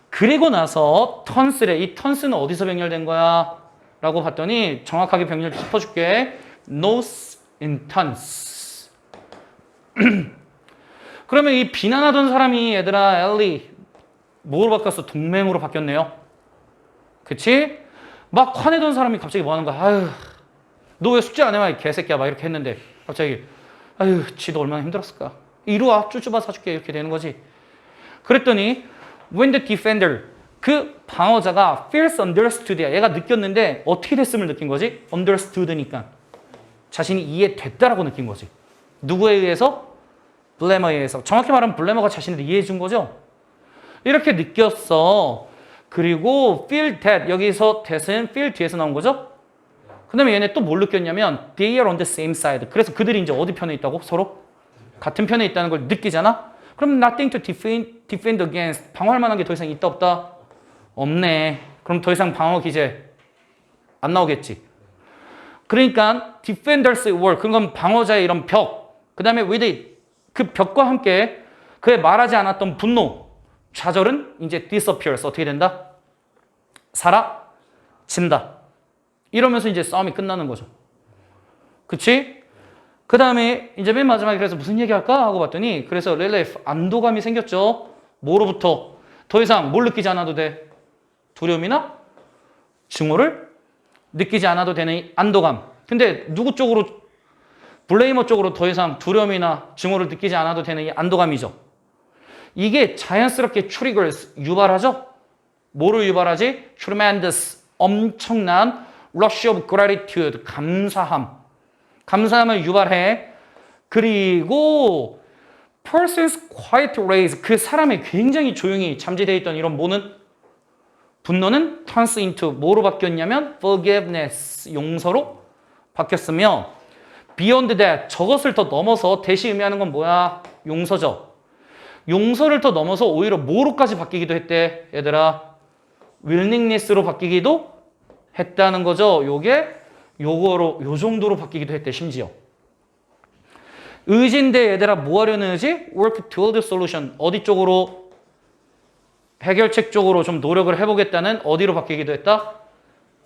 그리고 나서 턴스래. 이 턴스는 어디서 병렬된 거야? 라고 봤더니 정확하게 병렬 짚어줄게. nos in tons. 그러면 이 비난하던 사람이 얘들아 엘리 뭐로 바뀌었어? 동맹으로 바뀌었네요. 그치? 막 화내던 사람이 갑자기 뭐 하는 거야? 아유, 너 왜 숙제 안 해? 이 개새끼야. 막 이렇게 했는데 갑자기 아유, 지도 얼마나 힘들었을까? 이리 와, 쭈쭈바 사줄게. 이렇게 되는 거지. 그랬더니 when the defender, 그 방어자가 feels understood야. 얘가 느꼈는데 어떻게 됐음을 느낀 거지? understood니까 자신이 이해됐다라고 느낀 거지. 누구에 의해서? 블레머에 의해서. 정확히 말하면 블레머가 자신을 이해해 준 거죠. 이렇게 느꼈어. 그리고 feel that, 여기서 that은 feel 뒤에서 나온 거죠. 그 다음에 얘네 또 뭘 느꼈냐면 they are on the same side. 그래서 그들이 이제 어디 편에 있다고? 서로 같은 편에 있다는 걸 느끼잖아. 그럼 nothing to defend against, 방어할 만한 게 더 이상 있다 없다? 없네. 그럼 더 이상 방어 기제 안 나오겠지. 그러니까 defenders의 wall, 그건 방어자의 이런 벽, 그 다음에 with it, 그 벽과 함께 그의 말하지 않았던 분노, 좌절은 이제 disappears, 어떻게 된다? 사라진다. 이러면서 이제 싸움이 끝나는 거죠. 그치? 그 다음에 이제 맨 마지막에 그래서 무슨 얘기할까 하고 봤더니 그래서 렐레프 안도감이 생겼죠. 뭐로부터? 더 이상 뭘 느끼지 않아도 돼? 두려움이나 증오를 느끼지 않아도 되는 이 안도감. 근데 누구 쪽으로? 블레이머 쪽으로 더 이상 두려움이나 증오를 느끼지 않아도 되는 이 안도감이죠. 이게 자연스럽게 triggers 유발하죠. 뭐를 유발하지? tremendous 엄청난 rush of gratitude 감사함을 유발해. 그리고 person's quiet raise 그 사람의 굉장히 조용히 잠재되어 있던 이런 분노는 turns into 뭐로 바뀌었냐면 forgiveness 용서로 바뀌었으며 beyond that 저것을 더 넘어서 대시 의미하는 건 뭐야? 용서죠. 용서를 더 넘어서 오히려 뭐로까지 바뀌기도 했대 얘들아? willingness로 바뀌기도 했다는 거죠. 요거로 요 정도로 바뀌기도 했대 심지어. 의지인데 얘들아 뭐 하려는 의지? work toward solution 어디 쪽으로? 해결책 쪽으로 좀 노력을 해보겠다는 어디로 바뀌기도 했다?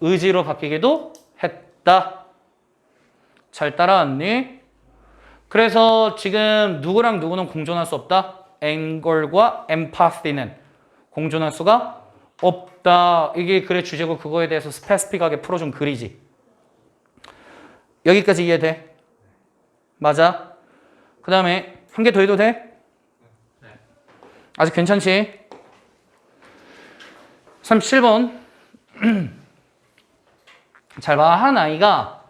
의지로 바뀌기도 했다. 잘 따라왔니? 그래서 지금 누구랑 누구는 공존할 수 없다? 앵걸과 엠파시는 공존할 수가 없다. 이게 글의 주제고 그거에 대해서 스페시픽하게 풀어준 글이지. 여기까지 이해돼? 맞아? 그 다음에 한 개 더 해도 돼? 아직 괜찮지? 37번 잘 봐. 한 아이가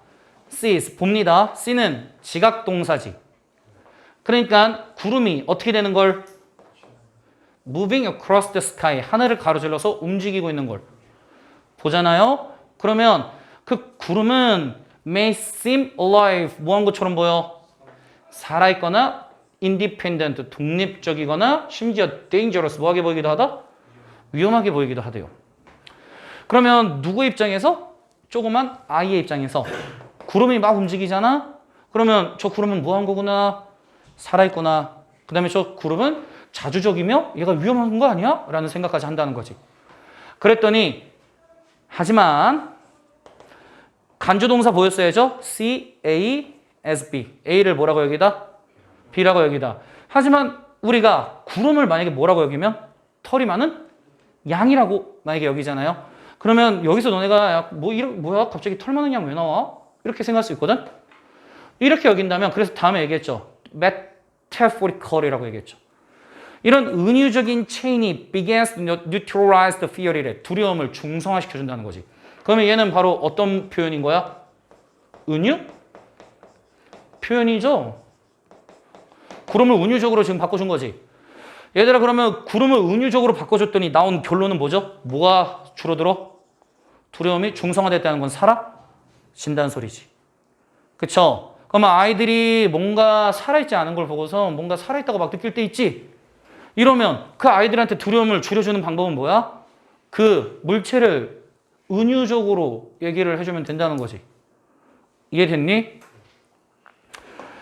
sees, 봅니다. see는 지각동사지. 그러니까 구름이 어떻게 되는 걸? moving across the sky 하늘을 가로질러서 움직이고 있는 걸 보잖아요. 그러면 그 구름은 may seem alive 뭐한 것처럼 보여? 살아있거나 independent 독립적이거나 심지어 dangerous 뭐하게 보이기도 하다? 위험하게 보이기도 하대요. 그러면 누구 입장에서? 조그만 아이의 입장에서 구름이 막 움직이잖아? 그러면 저 구름은 뭐 한 거구나? 살아있구나. 그 다음에 저 구름은 자주적이며 얘가 위험한 거 아니야? 라는 생각까지 한다는 거지. 그랬더니 하지만 간주동사 보였어야죠? C, A, S, B. A를 뭐라고 여기다? B라고 여기다. 하지만 우리가 구름을 만약에 뭐라고 여기면? 털이 많은 양이라고 만약에 여기잖아요. 그러면 여기서 너네가 야, 뭐야? 갑자기 털 많은 양 왜 나와? 이렇게 생각할 수 있거든? 이렇게 여긴다면 그래서 다음에 얘기했죠. metaphorical이라고 얘기했죠. 이런 은유적인 체인이 begins to neutralize the fear이래. 두려움을 중성화시켜준다는 거지. 그러면 얘는 바로 어떤 표현인 거야? 은유? 표현이죠. 구름을 은유적으로 지금 바꿔준 거지. 얘들아 그러면 구름을 은유적으로 바꿔줬더니 나온 결론은 뭐죠? 뭐가 줄어들어? 두려움이 중성화됐다는 건 사라진다는 소리지. 그쵸? 그러면 아이들이 뭔가 살아있지 않은 걸 보고서 뭔가 살아있다고 막 느낄 때 있지? 이러면 그 아이들한테 두려움을 줄여주는 방법은 뭐야? 그 물체를 은유적으로 얘기를 해주면 된다는 거지. 이해됐니?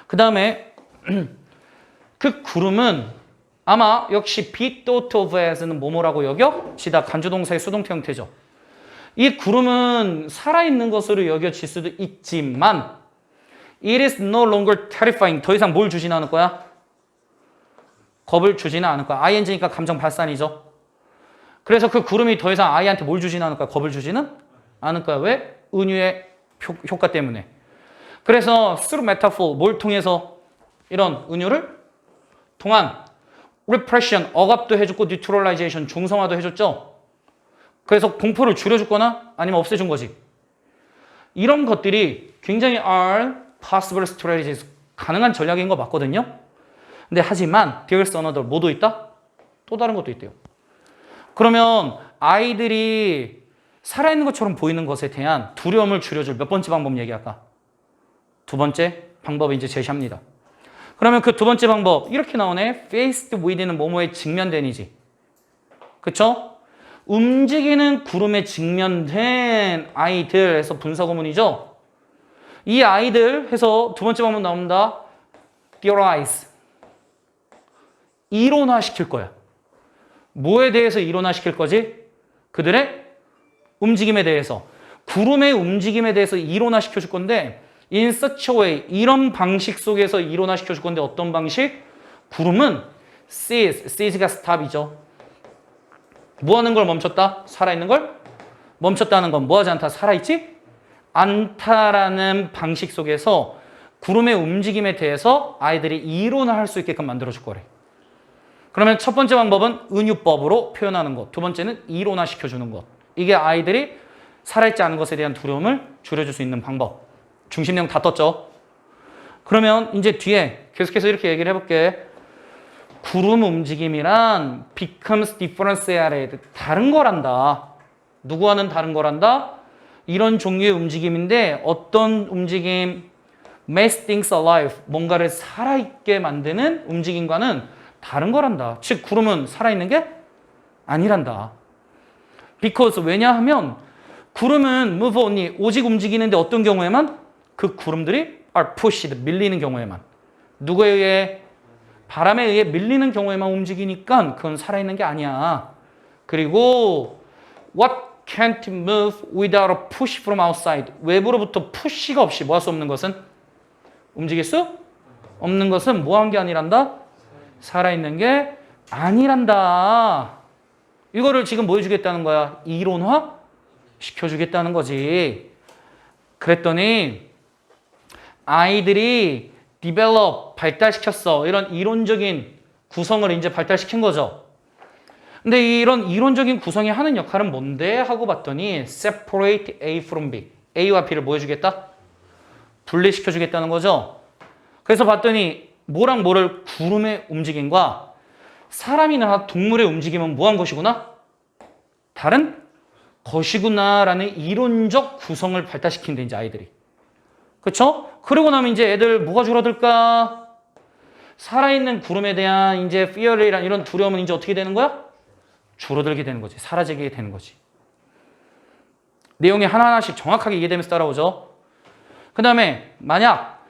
그 다음에 그 구름은 아마 역시 be thought of as는 뭐뭐라고 여겨지다. 간주동사의 수동태 형태죠. 이 구름은 살아있는 것으로 여겨질 수도 있지만 it is no longer terrifying. 더 이상 뭘 주지는 않을 거야? 겁을 주지는 않을 거야. ing니까 감정 발산이죠. 그래서 그 구름이 더 이상 아이한테 뭘 주지는 않을 거야? 겁을 주지는 않을 거야. 왜? 은유의 효과 때문에. 그래서 through metaphor, 뭘 통해서 이런 은유를 통한 repression, 억압도 해줬고 neutralization, 중성화도 해줬죠. 그래서 공포를 줄여줬거나 아니면 없애준 거지. 이런 것들이 굉장히 are possible strategies, 가능한 전략인 거 맞거든요. 근데 하지만 there's another, 뭐도 있다? 또 다른 것도 있대요. 그러면 아이들이 살아있는 것처럼 보이는 것에 대한 두려움을 줄여줄 몇 번째 방법 얘기할까? 두 번째 방법을 이제 제시합니다. 그러면 그 두 번째 방법 이렇게 나오네. faced with는 뭐뭐에 직면된이지. 그쵸? 움직이는 구름에 직면된 아이들 해서 분사구문이죠. 이 아이들 해서 두 번째 방법 나옵니다. theorize. 이론화시킬 거야. 뭐에 대해서 이론화시킬 거지? 그들의 움직임에 대해서. 구름의 움직임에 대해서 이론화시켜줄 건데 in such a way 이런 방식 속에서 이론화 시켜줄 건데 어떤 방식? 구름은 cease가 stop이죠. 뭐 하는 걸 멈췄다? 살아있는 걸 멈췄다는 건 뭐 하지 않다? 살아있지? 않다라는 방식 속에서 구름의 움직임에 대해서 아이들이 이론화할 수 있게끔 만들어줄 거래. 그러면 첫 번째 방법은 은유법으로 표현하는 것. 두 번째는 이론화 시켜주는 것. 이게 아이들이 살아있지 않은 것에 대한 두려움을 줄여줄 수 있는 방법. 중심령 다 떴죠? 그러면 이제 뒤에 계속해서 이렇게 얘기를 해볼게. 구름 움직임이란 becomes differentiated. 다른 거란다. 누구와는 다른 거란다? 이런 종류의 움직임인데 어떤 움직임? makes things alive. 뭔가를 살아있게 만드는 움직임과는 다른 거란다. 즉 구름은 살아있는 게 아니란다. because 왜냐하면 구름은 move only 오직 움직이는데 어떤 경우에만? 그 구름들이 are pushed 밀리는 경우에만. 누구에 의해? 바람에 의해 밀리는 경우에만 움직이니까 그건 살아있는 게 아니야. 그리고 what can't move without a push from outside. 외부로부터 푸시가 없이 뭐 할 수 없는 것은? 움직일 수 없는 것은 뭐 한 게 아니란다? 살아있는 게 아니란다. 이거를 지금 뭐 해주겠다는 거야? 이론화 시켜주겠다는 거지. 그랬더니 아이들이 develop, 발달시켰어. 이런 이론적인 구성을 이제 발달시킨 거죠. 근데 이런 이론적인 구성이 하는 역할은 뭔데? 하고 봤더니 separate A from B. A와 B를 뭐 해주겠다? 분리시켜주겠다는 거죠. 그래서 봤더니 뭐랑 뭐를 구름의 움직임과 사람이나 동물의 움직임은 뭐 한 것이구나? 다른 것이구나라는 이론적 구성을 발달시킨대 이제 아이들이. 그렇죠? 그러고 나면 이제 애들 뭐가 줄어들까? 살아있는 구름에 대한 이제 fear이란 이런 두려움은 이제 어떻게 되는 거야? 줄어들게 되는 거지. 사라지게 되는 거지. 내용이 하나하나씩 정확하게 이해되면서 따라오죠. 그 다음에 만약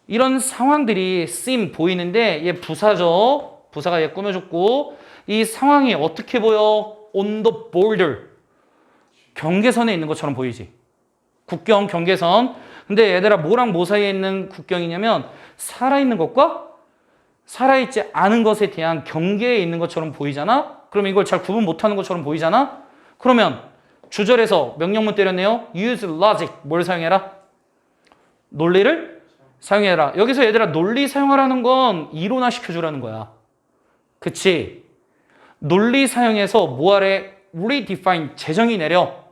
이런 상황들이 seem 보이는데 얘 부사죠. 부사가 얘 꾸며줬고 이 상황이 어떻게 보여? on the border. 경계선에 있는 것처럼 보이지. 국경, 경계선. 근데 얘들아 뭐랑 뭐 사이에 있는 국경이냐면 살아있는 것과 살아있지 않은 것에 대한 경계에 있는 것처럼 보이잖아? 그럼 이걸 잘 구분 못하는 것처럼 보이잖아? 그러면 주절에서 명령문 때렸네요. use logic. 뭘 사용해라? 논리를 사용해라. 여기서 얘들아 논리 사용하라는 건 이론화 시켜주라는 거야. 그치? 논리 사용해서 뭐하래? redefine. 재정의 내려.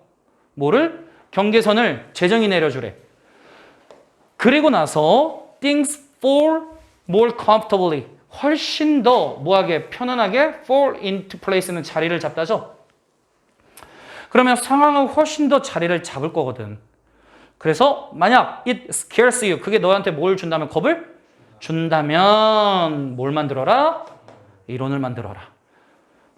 뭐를? 경계선을 재정의 내려주래. 그리고 나서 things fall more comfortably. 훨씬 더 뭐하게 편안하게 fall into place는 자리를 잡다죠. 그러면 상황은 훨씬 더 자리를 잡을 거거든. 그래서 만약 it scares you. 그게 너한테 뭘 준다면? 겁을 준다면 뭘 만들어라? 이론을 만들어라.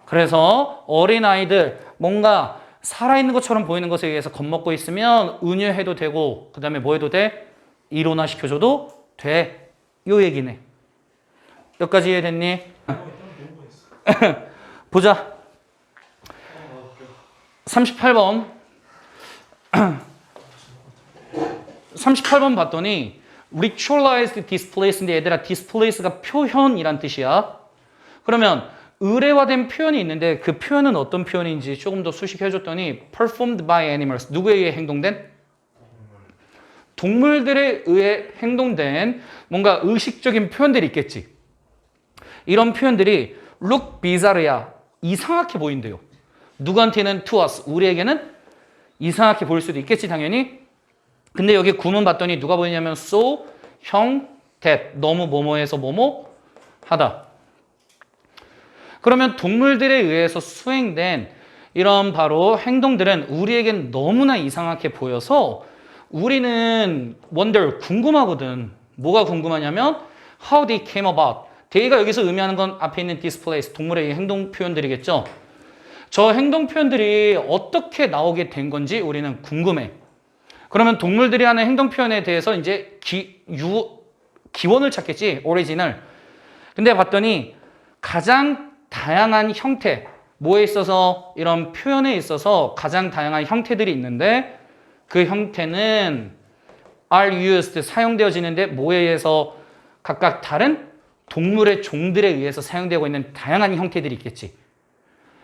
그래서 어린아이들 뭔가 살아있는 것처럼 보이는 것에 의해서 겁먹고 있으면 은유해도 되고 그 다음에 뭐 해도 돼? 이론화 시켜줘도 돼. 요 얘기네. 여기까지 이해됐니? 보자. 38번. 38번 봤더니 ritualized displace인데 얘들아 displace가 표현이란 뜻이야. 그러면 의례화된 표현이 있는데 그 표현은 어떤 표현인지 조금 더 수식해줬더니 performed by animals. 누구에 의해 행동된? 동물들에 의해 행동된 뭔가 의식적인 표현들이 있겠지. 이런 표현들이 look bizarre야. 이상하게 보인대요. 누구한테는 to us. 우리에게는 이상하게 보일 수도 있겠지 당연히. 근데 여기 구문 봤더니 누가 보이냐면 so, 형, that. 너무 뭐뭐해서 뭐뭐 하다. 그러면 동물들에 의해서 수행된 이런 바로 행동들은 우리에겐 너무나 이상하게 보여서 우리는 wonder, 궁금하거든. 뭐가 궁금하냐면 how they came about. they가 여기서 의미하는 건 앞에 있는 displace, 동물의 행동 표현들이겠죠. 저 행동 표현들이 어떻게 나오게 된 건지 우리는 궁금해. 그러면 동물들이 하는 행동 표현에 대해서 이제 기원을 찾겠지, 오리지널. 근데 봤더니 가장 다양한 형태, 뭐에 있어서 이런 표현에 있어서 가장 다양한 형태들이 있는데 그 형태는 are used 사용되어지는데 뭐에 의해서 각각 다른 동물의 종들에 의해서 사용되고 있는 다양한 형태들이 있겠지.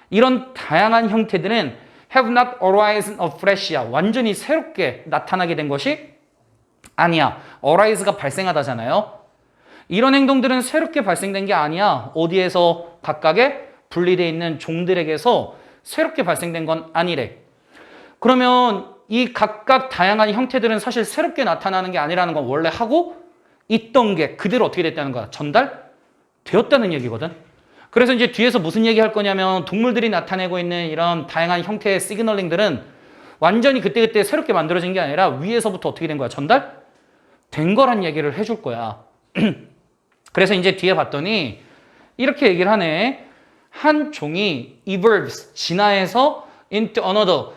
이런 다양한 형태들은 have not arisen afresh야. 완전히 새롭게 나타나게 된 것이 아니야. arise가 발생하다잖아요. 이런 행동들은 새롭게 발생된 게 아니야. 어디에서 각각의 분리되어 있는 종들에게서 새롭게 발생된 건 아니래. 그러면 이 각각 다양한 형태들은 사실 새롭게 나타나는 게 아니라는 건 원래 하고 있던 게 그대로 어떻게 됐다는 거야? 전달되었다는 얘기거든. 그래서 이제 뒤에서 무슨 얘기 할 거냐면 동물들이 나타내고 있는 이런 다양한 형태의 시그널링들은 완전히 그때그때 새롭게 만들어진 게 아니라 위에서부터 어떻게 된 거야? 전달된 거란 얘기를 해줄 거야. 그래서 이제 뒤에 봤더니 이렇게 얘기를 하네. 한 종이 evolves, 진화해서 into another,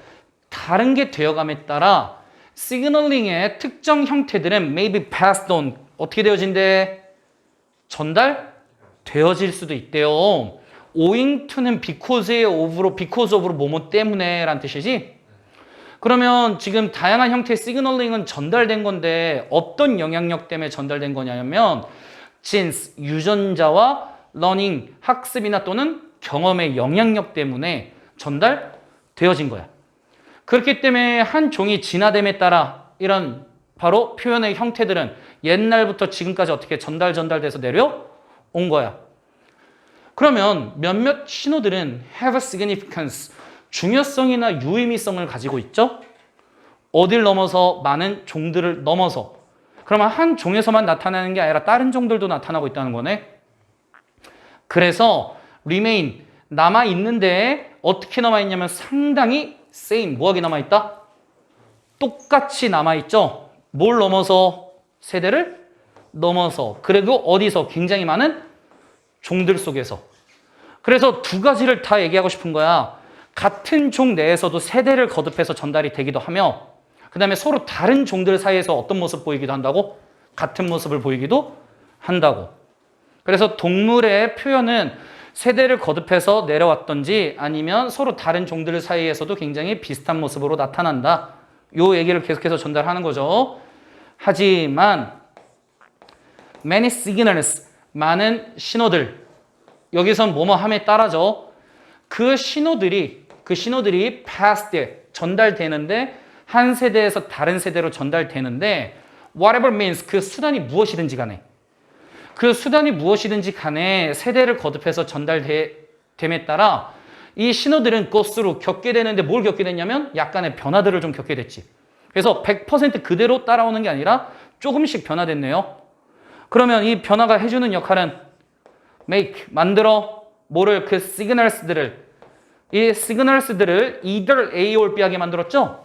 다른 게 되어감에 따라 시그널링의 특정 형태들은 may be passed on, 어떻게 되어진대? 전달되어질 수도 있대요. owing to는 because of로 뭐뭐 때문에 라는 뜻이지? 그러면 지금 다양한 형태의 시그널링은 전달된 건데 어떤 영향력 때문에 전달된 거냐면 since, 유전자와 learning, 학습이나 또는 경험의 영향력 때문에 전달되어진 거야. 그렇기 때문에 한 종이 진화됨에 따라 이런 바로 표현의 형태들은 옛날부터 지금까지 어떻게 전달돼서 내려온 거야. 그러면 몇몇 신호들은 have a significance, 중요성이나 유의미성을 가지고 있죠. 어딜 넘어서 많은 종들을 넘어서. 그러면 한 종에서만 나타나는 게 아니라 다른 종들도 나타나고 있다는 거네. 그래서 remain, 남아있는데 어떻게 남아있냐면 상당히 same, 뭐하게 남아있다? 똑같이 남아있죠. 뭘 넘어서? 세대를 넘어서. 그리고 어디서? 굉장히 많은 종들 속에서. 그래서 두 가지를 다 얘기하고 싶은 거야. 같은 종 내에서도 세대를 거듭해서 전달이 되기도 하며 그 다음에 서로 다른 종들 사이에서 어떤 모습 보이기도 한다고? 같은 모습을 보이기도 한다고. 그래서 동물의 표현은 세대를 거듭해서 내려왔던지 아니면 서로 다른 종들 사이에서도 굉장히 비슷한 모습으로 나타난다. 요 얘기를 계속해서 전달하는 거죠. 하지만 many signals, 많은 신호들, 여기선 뭐뭐함에 따라죠. 그 신호들이 passed, 전달되는데 한 세대에서 다른 세대로 전달되는데 whatever means, 그 수단이 무엇이든지 간에 그 수단이 무엇이든지 간에 세대를 거듭해서 전달됨에 따라 이 신호들은 고스로 겪게 되는데 뭘 겪게 됐냐면 약간의 변화들을 좀 겪게 됐지. 그래서 100% 그대로 따라오는 게 아니라 조금씩 변화됐네요. 그러면 이 변화가 해주는 역할은 make, 만들어 뭐를? 그 signals들을, 이 signals들을 either A or B하게 만들었죠.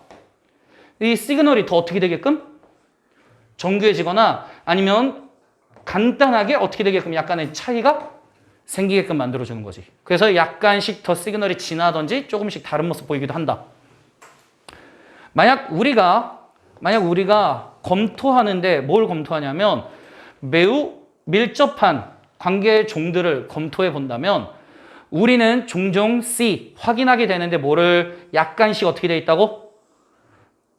이 시그널이 더 어떻게 되게끔? 정교해지거나 아니면 간단하게 어떻게 되게끔 약간의 차이가 생기게끔 만들어주는 거지. 그래서 약간씩 더 시그널이 진하든지 조금씩 다른 모습 보이기도 한다. 만약 우리가 검토하는데 뭘 검토하냐면 매우 밀접한 관계의 종들을 검토해 본다면 우리는 종종 C, 확인하게 되는데 뭐를 약간씩 어떻게 돼 있다고?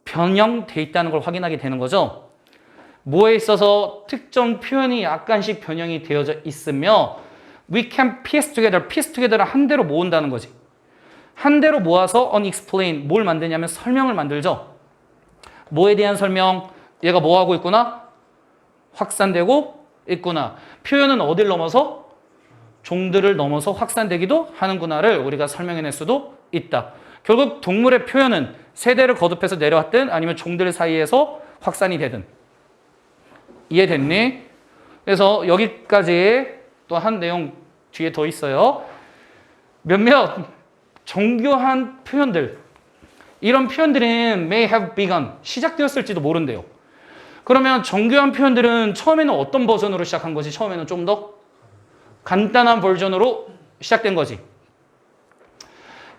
변형돼 있다는 걸 확인하게 되는 거죠. 뭐에 있어서 특정 표현이 약간씩 변형이 되어져 있으며 we can piece together를 한 대로 모은다는 거지. 한 대로 모아서 unexplained, 뭘 만드냐면 설명을 만들죠. 뭐에 대한 설명? 얘가 뭐 하고 있구나? 확산되고 있구나. 표현은 어딜 넘어서? 종들을 넘어서 확산되기도 하는구나를 우리가 설명해낼 수도 있다. 결국 동물의 표현은 세대를 거듭해서 내려왔든 아니면 종들 사이에서 확산이 되든. 이해됐니? 그래서 여기까지 또 한 내용 뒤에 더 있어요. 몇몇 정교한 표현들, 이런 표현들은 may have begun, 시작되었을지도 모른대요. 그러면 정교한 표현들은 처음에는 어떤 버전으로 시작한 거지? 처음에는 좀 더 간단한 버전으로 시작된 거지.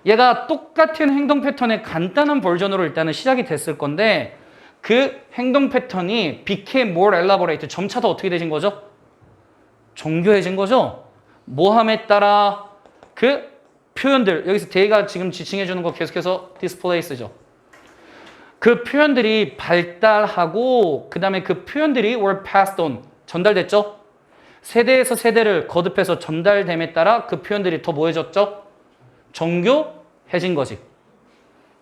얘가 똑같은 행동 패턴의 간단한 버전으로 일단은 시작이 됐을 건데 그 행동 패턴이 became more elaborate, 점차 더 어떻게 되신 거죠? 정교해진 거죠? 뭐함에 따라 그 표현들, 여기서 대가 지금 지칭해 주는 거 계속해서 displace죠. 그 표현들이 발달하고 그 다음에 그 표현들이 were passed on 전달됐죠. 세대에서 세대를 거듭해서 전달됨에 따라 그 표현들이 더 뭐해졌죠? 정교해진 거지.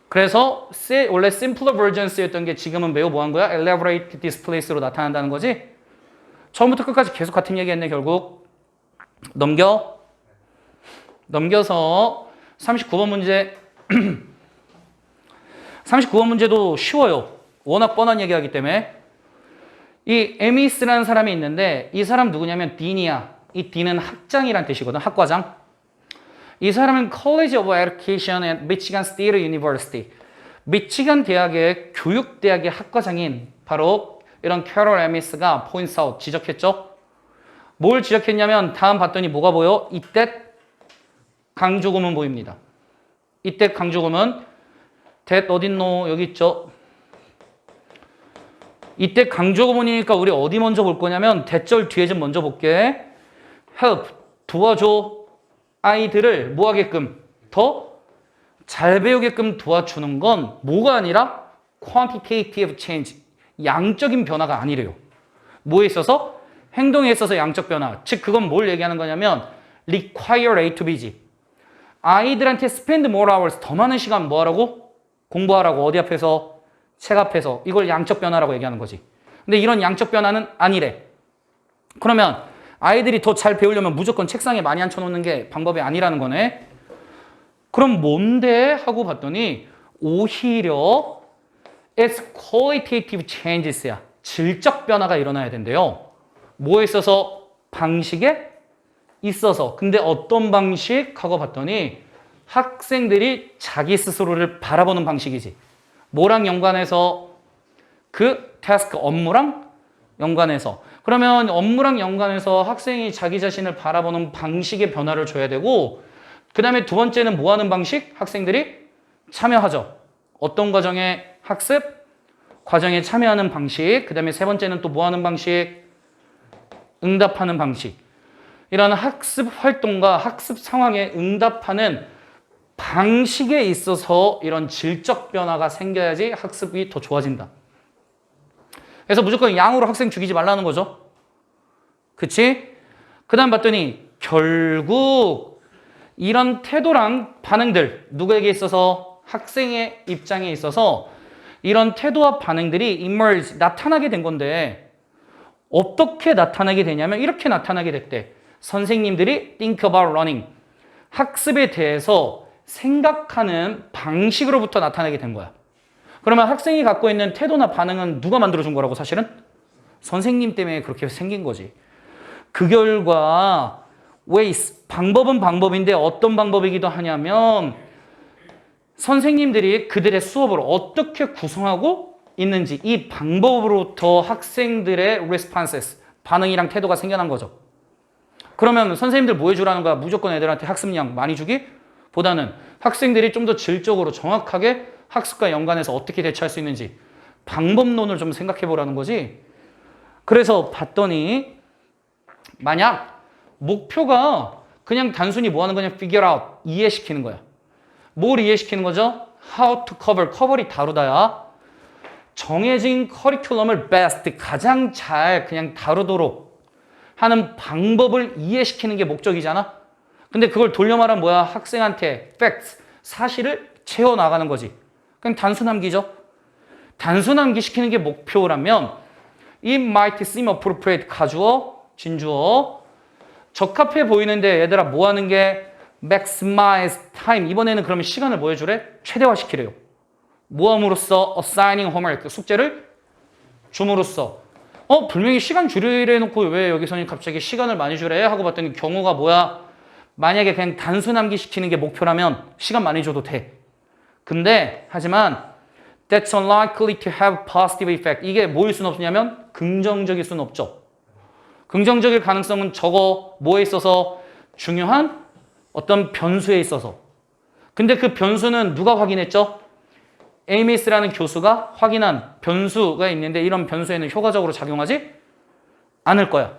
그래서 원래 simpler versions였던 게 지금은 매우 뭐한 거야? elaborate displays로 나타난다는 거지. 처음부터 끝까지 계속 같은 얘기했네 결국. 넘겨서 39번 문제 39번 문제도 쉬워요. 워낙 뻔한 얘기하기 때문에. 이 에미스라는 사람이 있는데 이 사람 누구냐면 딘이야. 이 딘은 학장이란 뜻이거든. 학과장. 이 사람은 College of Education at Michigan State University. 미치간 대학의 교육대학의 학과장인 바로 이런 캐롤 에미스가 포인트 아웃 지적했죠. 뭘 지적했냐면 다음 봤더니 뭐가 보여? 이때 강조구문 보입니다. 이때 강조구문 that 어딨노? 여기 있죠. 이때 강조구문이니까 우리 어디 먼저 볼 거냐면 대절 뒤에 좀 먼저 볼게. help 도와줘 아이들을 뭐 하게끔 더 잘 배우게끔 도와주는 건 뭐가 아니라 quantitative change 양적인 변화가 아니래요. 뭐에 있어서? 행동에 있어서 양적 변화. 즉 그건 뭘 얘기하는 거냐면 require A to B지. 아이들한테 spend more hours 더 많은 시간 뭐 하라고? 공부하라고. 어디 앞에서? 책 앞에서. 이걸 양적 변화라고 얘기하는 거지. 근데 이런 양적 변화는 아니래. 그러면 아이들이 더 잘 배우려면 무조건 책상에 많이 앉혀놓는 게 방법이 아니라는 거네. 그럼 뭔데? 하고 봤더니 오히려 it's qualitative changes야. 질적 변화가 일어나야 된대요. 뭐에 있어서? 방식에 있어서. 근데 어떤 방식? 하고 봤더니 학생들이 자기 스스로를 바라보는 방식이지. 뭐랑 연관해서? 그 태스크 업무랑 연관해서. 그러면 업무랑 연관해서 학생이 자기 자신을 바라보는 방식의 변화를 줘야 되고 그 다음에 두 번째는 뭐 하는 방식? 학생들이 참여하죠. 어떤 과정에? 학습 과정에 참여하는 방식. 그 다음에 세 번째는 또 뭐 하는 방식? 응답하는 방식. 이런 학습 활동과 학습 상황에 응답하는 방식에 있어서 이런 질적 변화가 생겨야지 학습이 더 좋아진다. 그래서 무조건 양으로 학생 죽이지 말라는 거죠. 그치? 그 다음 봤더니 결국 이런 태도랑 반응들 누구에게 있어서? 학생의 입장에 있어서 이런 태도와 반응들이 emerge, 나타나게 된 건데 어떻게 나타나게 되냐면 이렇게 나타나게 됐대. 선생님들이 think about learning, 학습에 대해서 생각하는 방식으로부터 나타나게 된 거야. 그러면 학생이 갖고 있는 태도나 반응은 누가 만들어준 거라고 사실은? 선생님 때문에 그렇게 생긴 거지. 그 결과 ways, 방법은 방법인데 어떤 방법이기도 하냐면 선생님들이 그들의 수업을 어떻게 구성하고 있는지 이 방법으로부터 학생들의 responses, 반응이랑 태도가 생겨난 거죠. 그러면 선생님들 뭐 해주라는 거야? 무조건 애들한테 학습량 많이 주기? 보다는 학생들이 좀 더 질적으로 정확하게 학습과 연관해서 어떻게 대처할 수 있는지 방법론을 좀 생각해 보라는 거지. 그래서 봤더니 만약 목표가 그냥 단순히 뭐 하는 거냐? figure out, 이해시키는 거야. 뭘 이해시키는 거죠? how to cover, 커버리 다루다야. 정해진 커리큘럼을 best, 가장 잘 그냥 다루도록 하는 방법을 이해시키는 게 목적이잖아. 근데 그걸 돌려 말하면 뭐야? 학생한테 facts, 사실을 채워나가는 거지. 그냥 단순함기죠. 단순함기 시키는 게 목표라면 it might seem appropriate, 가주어, 진주어. 적합해 보이는데 얘들아 뭐 하는 게? maximize time. 이번에는 그러면 시간을 뭐 해주래? 최대화시키래요. 뭐 함으로써? assigning homework, 숙제를 줌으로써. 분명히 시간 줄이래 놓고 왜 여기서는 갑자기 시간을 많이 주래? 하고 봤더니 경우가 뭐야? 만약에 그냥 단순 암기시키는 게 목표라면 시간 많이 줘도 돼. 근데 하지만 that's unlikely to have positive effect. 이게 뭐일 수는 없냐면 긍정적일 수는 없죠. 긍정적일 가능성은 적어. 뭐에 있어서? 중요한 어떤 변수에 있어서. 근데 그 변수는 누가 확인했죠? 에이미스라는 교수가 확인한 변수가 있는데 이런 변수에는 효과적으로 작용하지 않을 거야.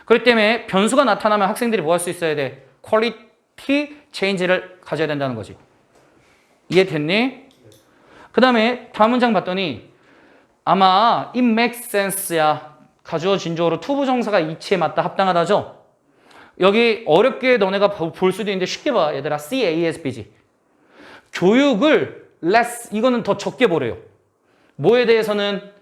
그렇기 때문에 변수가 나타나면 학생들이 뭐 할 수 있어야 돼? 퀄리티 체인지를 가져야 된다는 거지. 이해됐니? 그 그 다음에 다음 문장 봤더니 아마 it makes sense야. 가주어 진주어로 투부정사가 이치에 맞다 합당하다죠. 여기 어렵게 너네가 볼 수도 있는데 쉽게 봐 얘들아. CASB지. 교육을 less 이거는 더 적게 보래요. 뭐에 대해서는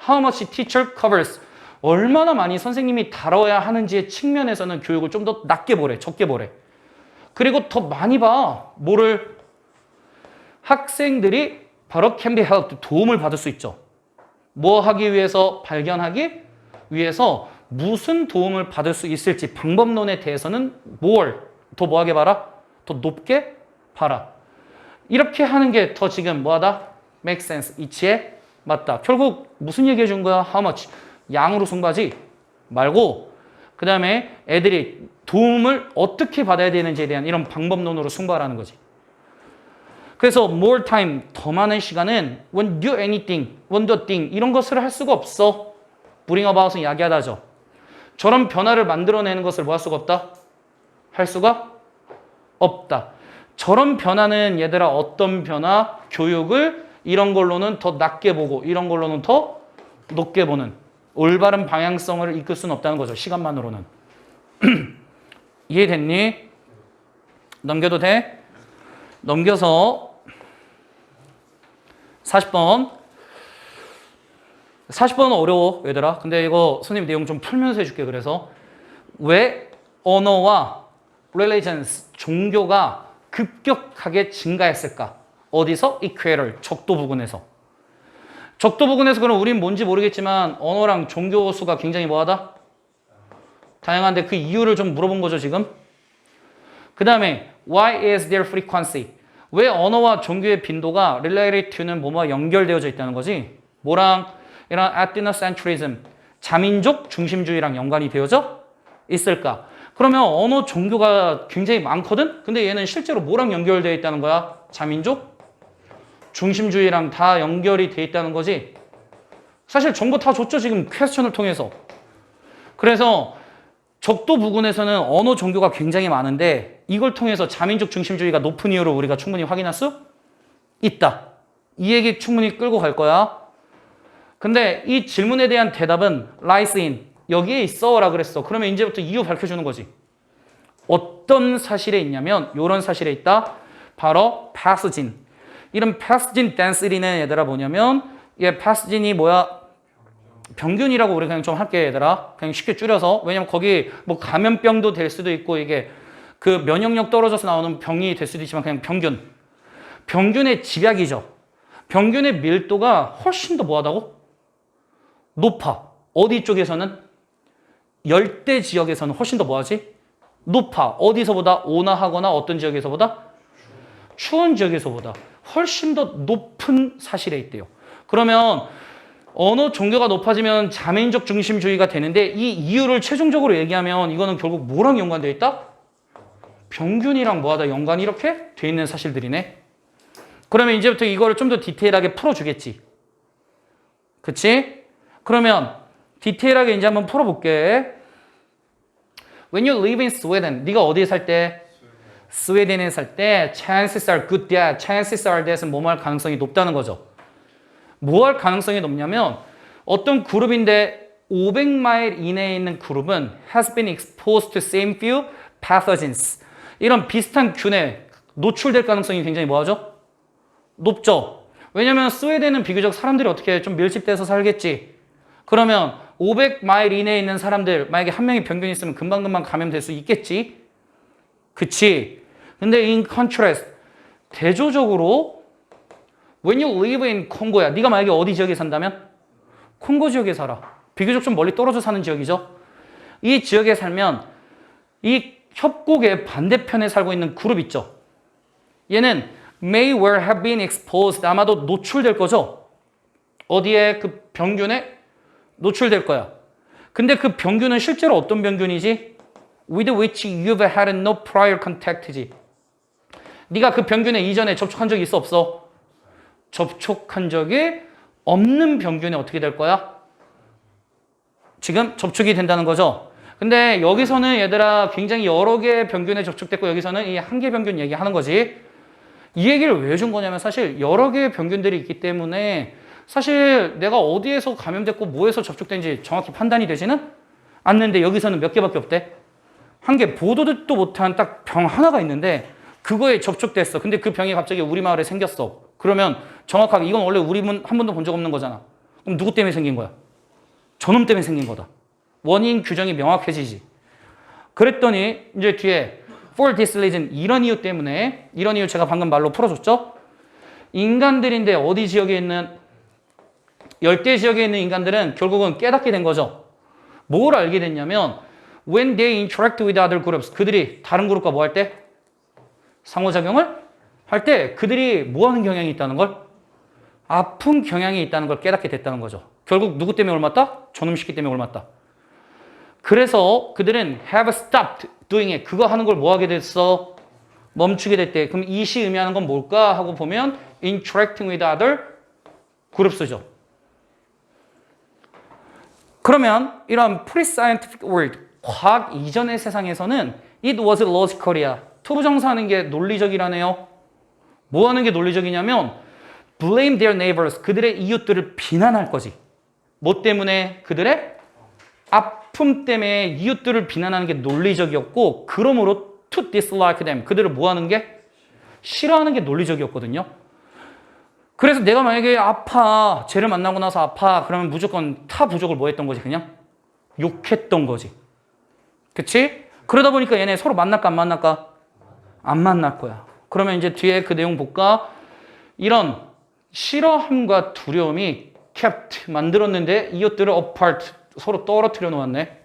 how much teacher covers 얼마나 많이 선생님이 다뤄야 하는지의 측면에서는 교육을 좀 더 낮게 보래. 적게 보래. 그리고 더 많이 봐. 뭐를? 학생들이 바로 can be helped 도움을 받을 수 있죠. 뭐 하기 위해서? 발견하기 위해서 무슨 도움을 받을 수 있을지 방법론에 대해서는 뭘 더 뭐하게 봐라? 더 높게 봐라. 이렇게 하는 게 더 지금 뭐하다? make sense. 이치에 맞다. 결국 무슨 얘기해 준 거야? how much. 양으로 승부하지 말고 그 다음에 애들이 도움을 어떻게 받아야 되는지에 대한 이런 방법론으로 승부하라는 거지. 그래서 more time, 더 많은 시간은 when do anything, when do a thing 이런 것을 할 수가 없어. bring about은 야기하다죠. 저런 변화를 만들어내는 것을 뭐 할 수가 없다? 할 수가 없다. 저런 변화는 얘들아 어떤 변화? 교육을 이런 걸로는 더 낮게 보고 이런 걸로는 더 높게 보는 올바른 방향성을 이끌 수는 없다는 거죠. 시간만으로는. 이해됐니? 넘겨도 돼? 넘겨서 40번. 40번은 어려워 얘들아. 근데 이거 선생님 내용 좀 풀면서 해줄게. 그래서 왜 언어와 religions, 종교가 급격하게 증가했을까? 어디서? 이퀘이터, 적도 부근에서. 적도 부근에서 그럼 우린 뭔지 모르겠지만 언어랑 종교 수가 굉장히 뭐하다? 다양한데 그 이유를 좀 물어본 거죠 지금. 그 다음에 why is their frequency? 왜 언어와 종교의 빈도가 related to는 뭐뭐와 연결되어져 있다는 거지? 뭐랑? 이런 ethnocentrism, 자민족 중심주의랑 연관이 되어져 있을까? 그러면 언어 종교가 굉장히 많거든? 근데 얘는 실제로 뭐랑 연결되어 있다는 거야? 자민족 중심주의랑 다 연결이 돼 있다는 거지. 사실 정보 다 줬죠 지금 퀘스천을 통해서. 그래서 적도 부근에서는 언어 종교가 굉장히 많은데 이걸 통해서 자민족 중심주의가 높은 이유를 우리가 충분히 확인할 수 있다. 이 얘기 충분히 끌고 갈 거야. 근데 이 질문에 대한 대답은 lies in 여기에 있어 라 그랬어. 그러면 이제부터 이유 밝혀주는 거지. 어떤 사실에 있냐면 이런 사실에 있다. 바로 passaging. 이런 passaging density는 얘들아 뭐냐면 얘 passage이 뭐야? 병균이라고 우리 그냥 좀 할게 얘들아. 그냥 쉽게 줄여서. 왜냐면 거기 뭐 감염병도 될 수도 있고 이게 그 면역력 떨어져서 나오는 병이 될 수도 있지만 그냥 병균. 병균의 집약이죠. 병균의 밀도가 훨씬 더 뭐하다고? 높아. 어디 쪽에서는? 열대 지역에서는 훨씬 더 뭐하지? 높아. 어디서보다? 온화하거나 어떤 지역에서보다? 추운 지역에서보다 훨씬 더 높은 사실에 있대요. 그러면 언어 종교가 높아지면 자민족 중심주의가 되는데 이 이유를 최종적으로 얘기하면 이거는 결국 뭐랑 연관되어 있다? 병균이랑 뭐하다 연관이 이렇게 돼 있는 사실들이네. 그러면 이제부터 이거를 좀 더 디테일하게 풀어주겠지. 그치? 그러면 디테일하게 이제 한번 풀어볼게. When you live in Sweden, 네가 어디에 살 때? 스웨덴에 살 때 chances are good that, chances are that은 뭐뭐 할 가능성이 높다는 거죠. 뭐 할 가능성이 높냐면 어떤 그룹인데 500마일 이내에 있는 그룹은 has been exposed to same few pathogens. 이런 비슷한 균에 노출될 가능성이 굉장히 뭐하죠? 높죠. 왜냐면 스웨덴은 비교적 사람들이 어떻게 좀 밀집돼서 살겠지. 그러면 500마일 이내에 있는 사람들 만약에 한 명이 병균이 있으면 금방금방 감염될 수 있겠지. 그치? 근데 in contrast 대조적으로 when you live in 콩고야. 네가 만약에 어디 지역에 산다면? 콩고 지역에 살아. 비교적 좀 멀리 떨어져 사는 지역이죠. 이 지역에 살면 이 협곡의 반대편에 살고 있는 그룹 있죠. 얘는 may well have been exposed. 아마도 노출될 거죠. 어디에? 그 병균에 노출될 거야. 근데 그 병균은 실제로 어떤 병균이지? with which you've had no prior contact지. 네가 그 병균에 이전에 접촉한 적이 있어 없어? 접촉한 적이 없는 병균에 어떻게 될 거야? 지금 접촉이 된다는 거죠. 근데 여기서는 얘들아 굉장히 여러 개의 병균에 접촉됐고 여기서는 이 한 개 병균 얘기하는 거지. 이 얘기를 왜 준 거냐면 사실 여러 개의 병균들이 있기 때문에 사실 내가 어디에서 감염됐고 뭐에서 접촉된지 정확히 판단이 되지는 않는데 여기서는 몇 개밖에 없대? 한 개, 보도 듣도 못한 딱 병 하나가 있는데 그거에 접촉됐어. 근데 그 병이 갑자기 우리 마을에 생겼어. 그러면 정확하게 이건 원래 우리 한 번도 본 적 없는 거잖아. 그럼 누구 때문에 생긴 거야? 저놈 때문에 생긴 거다. 원인 규정이 명확해지지. 그랬더니 이제 뒤에 for this reason 이런 이유 때문에 이런 이유 제가 방금 말로 풀어줬죠? 인간들인데 어디 지역에 있는 열대 지역에 있는 인간들은 결국은 깨닫게 된 거죠. 뭘 알게 됐냐면 when they interact with other groups 그들이 다른 그룹과 뭐 할 때? 상호작용을 할 때 그들이 뭐 하는 경향이 있다는 걸? 아픈 경향이 있다는 걸 깨닫게 됐다는 거죠. 결국 누구 때문에 옮았다? 저놈 시기 때문에 옮았다. 그래서 그들은 have stopped doing it. 그거 하는 걸 뭐 하게 됐어? 멈추게 됐대. 그럼 이 시 의미하는 건 뭘까? 하고 보면 interacting with other groups죠. 그러면 이런 pre-scientific world, 과학 이전의 세상에서는 it was logical이야. 투부정사하는 게 논리적이라네요. 뭐 하는 게 논리적이냐면 blame their neighbors. 그들의 이웃들을 비난할 거지. 뭐 때문에? 그들의 아픔 때문에 이웃들을 비난하는 게 논리적이었고 그러므로 to dislike them. 그들을 뭐 하는 게? 싫어하는 게 논리적이었거든요. 그래서 내가 만약에 아파, 쟤를 만나고 나서 아파, 그러면 무조건 타 부족을 뭐 했던 거지? 그냥 욕했던 거지. 그치? 그러다 보니까 얘네 서로 만날까 안 만날까? 안 만날 거야. 그러면 이제 뒤에 그 내용 볼까? 이런 싫어함과 두려움이 kept 만들었는데 이웃들을 apart 서로 떨어뜨려 놓았네.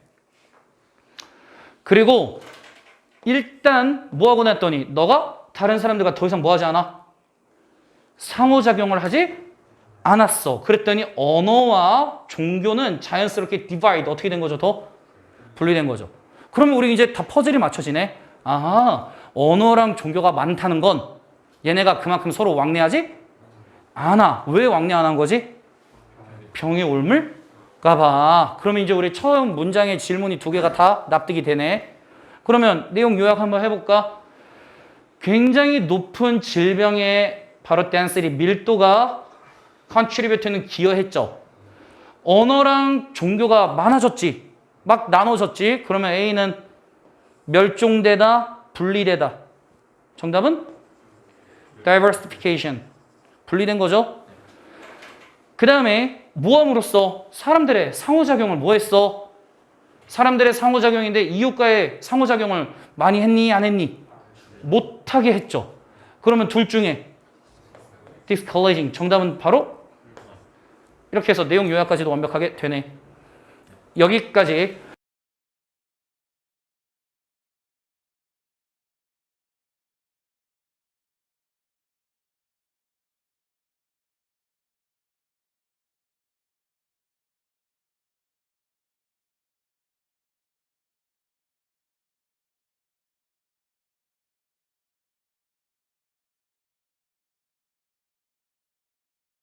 그리고 일단 뭐 하고 났더니 너가 다른 사람들과 더 이상 뭐 하지 않아? 상호작용을 하지 않았어. 그랬더니 언어와 종교는 자연스럽게 divide 어떻게 된 거죠? 더 분리된 거죠. 그러면 우리 이제 다 퍼즐이 맞춰지네. 아하, 언어랑 종교가 많다는 건 얘네가 그만큼 서로 왕래하지 않아. 왜 왕래 안 한 거지? 병이 옮을까 봐. 그러면 이제 우리 처음 문장의 질문이 두 개가 다 납득이 되네. 그러면 내용 요약 한번 해볼까? 굉장히 높은 질병의 바로 댄스리 밀도가 컨트리뷰트는 기여했죠. 언어랑 종교가 많아졌지. 막 나눠졌지. 그러면 A는 멸종되다, 분리되다. 정답은 diversification. 분리된 거죠. 그 다음에 모함으로써 사람들의 상호작용을 뭐 했어? 사람들의 상호작용인데 이웃과의 상호작용을 많이 했니? 안 했니? 못하게 했죠. 그러면 둘 중에 discouraging. 정답은 바로 이렇게 해서 내용 요약까지도 완벽하게 되네. 여기까지